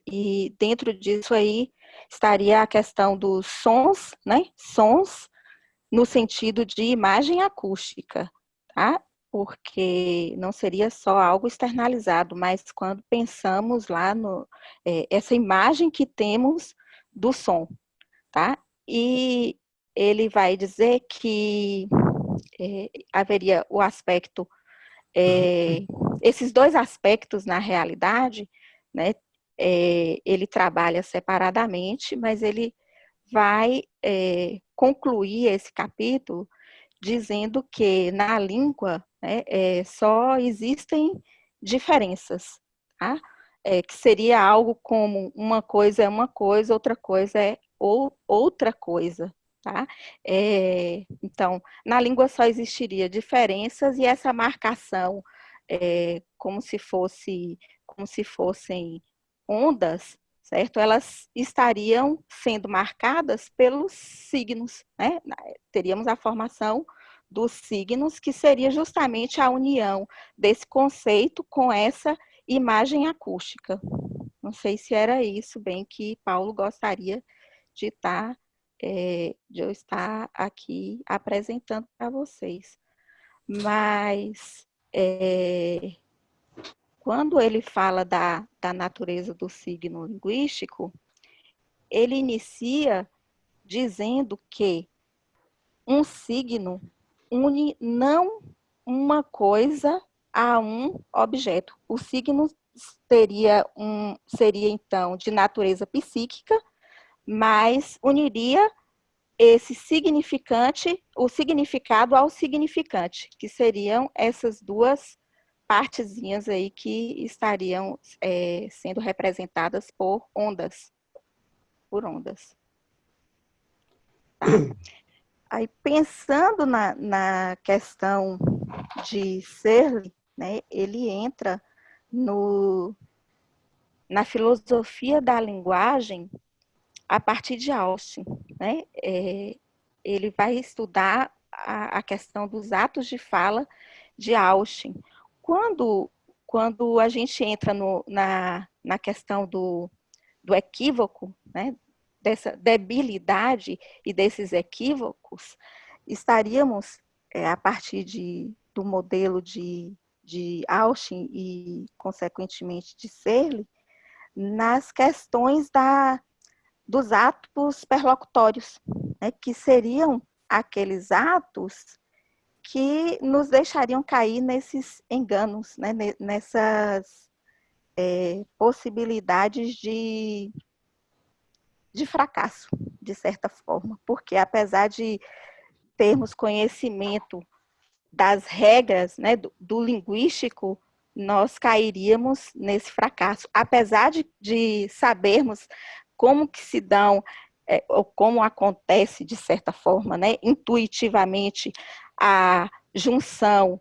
E dentro disso aí estaria a questão dos sons, né, sons no sentido de imagem acústica, tá? Porque não seria só algo externalizado, mas quando pensamos lá essa imagem que temos do som, tá? E ele vai dizer que haveria o aspecto, esses dois aspectos na realidade, né? Ele trabalha separadamente, mas ele vai concluir esse capítulo dizendo que na língua, né, só existem diferenças, tá? Que seria algo como uma coisa é uma coisa, outra coisa é outra coisa, tá? Então, na língua só existiria diferenças e essa marcação como se fossem ondas, certo? Elas estariam sendo marcadas pelos signos, né? Teríamos a formação dos signos, que seria justamente a união desse conceito com essa imagem acústica. Não sei se era isso bem que Paulo gostaria de eu estar aqui apresentando para vocês. Mas quando ele fala da natureza do signo linguístico, ele inicia dizendo que um signo une não uma coisa a um objeto. O signo seria então de natureza psíquica, mas uniria esse significante, o significado ao significante, que seriam essas duas partezinhas aí que estariam sendo representadas por ondas. Tá? Aí, pensando na questão de Searle, né, ele entra na filosofia da linguagem a partir de Austin, né? Ele vai estudar a questão dos atos de fala de Austin. Quando a gente entra na questão do equívoco, né, dessa debilidade e desses equívocos, estaríamos, a partir do modelo de Austin e, consequentemente, de Searle, nas questões dos atos perlocutórios, né, que seriam aqueles atos que nos deixariam cair nesses enganos, né, nessas possibilidades de fracasso, de certa forma, porque apesar de termos conhecimento das regras, né, do linguístico, nós cairíamos nesse fracasso, apesar de sabermos como que se dão, ou como acontece, de certa forma, né, intuitivamente, a junção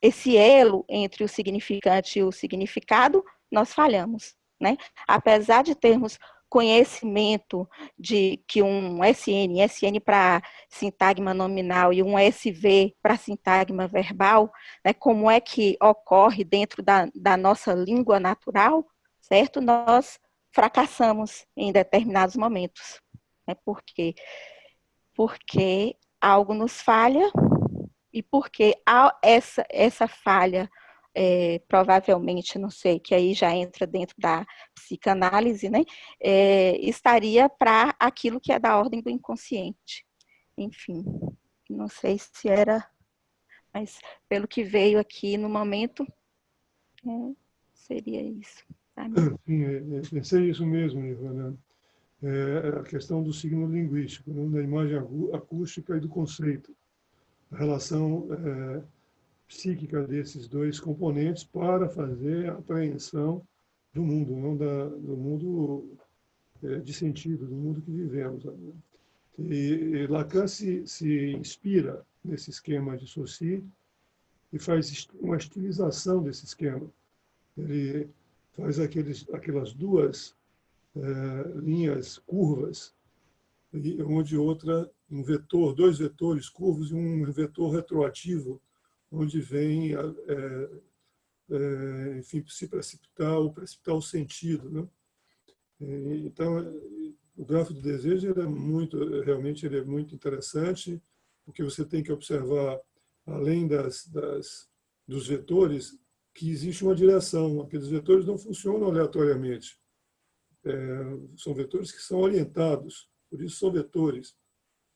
esse elo entre o significante e o significado, nós falhamos, né? Apesar de termos conhecimento de que um SN para sintagma nominal e um SV para sintagma verbal, né, como é que ocorre dentro da nossa língua natural, certo? Nós fracassamos em determinados momentos. Né? Por quê? Porque algo nos falha e porque essa falha, provavelmente, não sei, que aí já entra dentro da psicanálise, né, estaria para aquilo que é da ordem do inconsciente. Enfim, não sei se era, mas pelo que veio aqui no momento, seria isso. Sim, seria isso mesmo, Ivana. A questão do signo linguístico, né, da imagem acústica e do conceito. A relação psíquica desses dois componentes para fazer a apreensão do mundo, não do mundo de sentido, do mundo que vivemos. E Lacan se inspira nesse esquema de Saussure e faz uma estilização desse esquema. Ele faz aquelas duas linhas curvas, onde um vetor, dois vetores curvos e um vetor retroativo, onde vem, enfim, se precipitar o sentido, né? Então, o gráfico do desejo realmente ele é muito interessante, porque você tem que observar, além dos vetores, que existe uma direção. Aqueles vetores não funcionam aleatoriamente. São vetores que são orientados, por isso são vetores.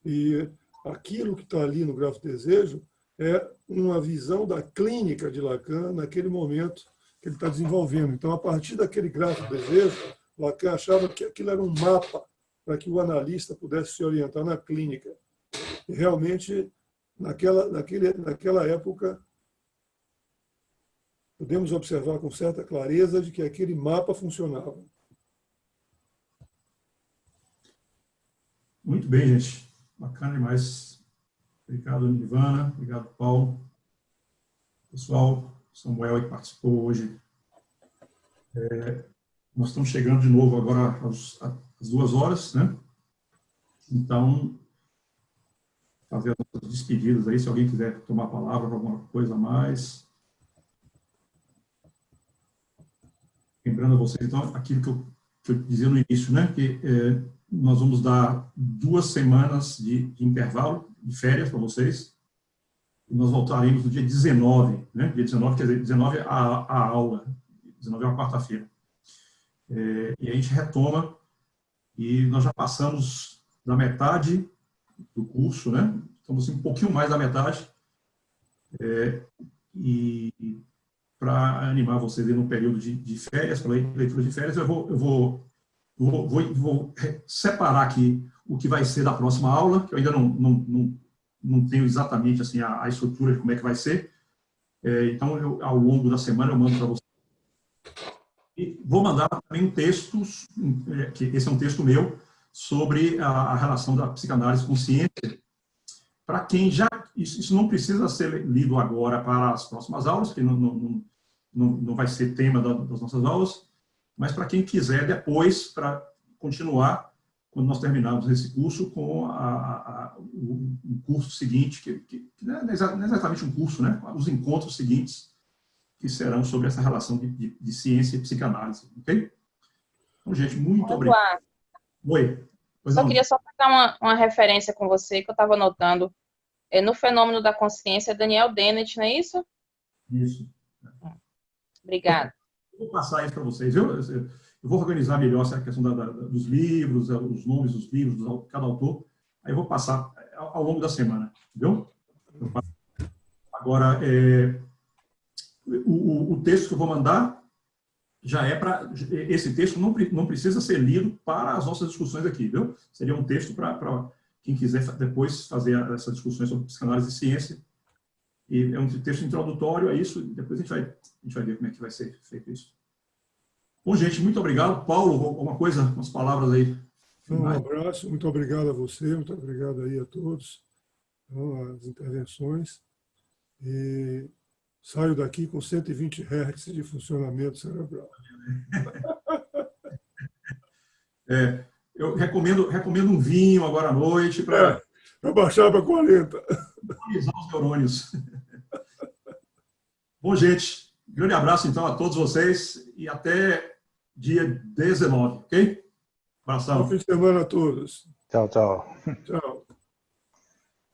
E aquilo que está ali no gráfico do desejo é uma visão da clínica de Lacan naquele momento que ele está desenvolvendo. Então, a partir daquele gráfico do desejo, Lacan achava que aquilo era um mapa para que o analista pudesse se orientar na clínica. E realmente, naquela época, podemos observar com certa clareza de que aquele mapa funcionava. Muito bem, gente. Bacana demais. Obrigado, Nirvana. Obrigado, Paulo. Pessoal, Samuel que participou hoje. Nós estamos chegando de novo agora às 2 horas, né? Então, fazer as nossas despedidas aí, se alguém quiser tomar a palavra para alguma coisa a mais. Lembrando a vocês, então, aquilo que eu dizia no início, né? Que nós vamos dar 2 semanas de intervalo, de férias para vocês. E nós voltaremos no dia 19, né? Dia 19, quer dizer, 19 é a aula. 19 é uma quarta-feira. E a gente retoma, e nós já passamos da metade do curso, né? Estamos um pouquinho mais da metade. E para animar vocês aí no período de férias, para leitura de férias, eu vou separar aqui o que vai ser da próxima aula, que eu ainda não tenho exatamente assim, a estrutura de como é que vai ser. Então, ao longo da semana, eu mando para vocês. E vou mandar também um texto, que esse é um texto meu, sobre a relação da psicanálise com ciência. Para quem já... Isso não precisa ser lido agora para as próximas aulas, porque não vai ser tema das nossas aulas, mas para quem quiser depois, para continuar, quando nós terminarmos esse curso, com o curso seguinte, que não é exatamente um curso, né? Os encontros seguintes, que serão sobre essa relação de ciência e psicanálise, ok? Então, gente, muito obrigado. Oi. Só queria pegar uma referência com você, que eu estava anotando. No Fenômeno da Consciência, Daniel Dennett, não é isso? Isso. Obrigada. Eu vou passar isso para vocês. Eu vou organizar melhor essa questão dos livros, os nomes dos livros, de cada autor. Aí eu vou passar ao longo da semana, entendeu? Agora, o texto que eu vou mandar já é para... Esse texto não precisa ser lido para as nossas discussões aqui, viu? Seria um texto para quem quiser depois fazer essas discussões sobre psicanálise e ciência. E é um texto introdutório a isso, e depois a gente vai ver como é que vai ser feito isso. Bom, gente, muito obrigado. Paulo, alguma coisa, umas palavras aí? Um abraço, muito obrigado a você, muito obrigado aí a todos, as intervenções. E saio daqui com 120 Hz de funcionamento cerebral. Eu recomendo um vinho agora à noite para baixar para 40. atualizar os neurônios. Bom, gente, grande abraço então a todos vocês e até dia 19, ok? Abração. Bom fim de semana a todos. Tchau, tchau. Tchau.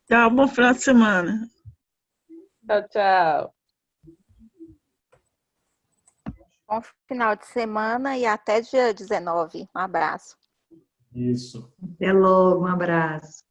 Tchau, bom final de semana. Tchau, tchau. Bom final de semana e até dia 19. Um abraço. Isso. Até logo, um abraço.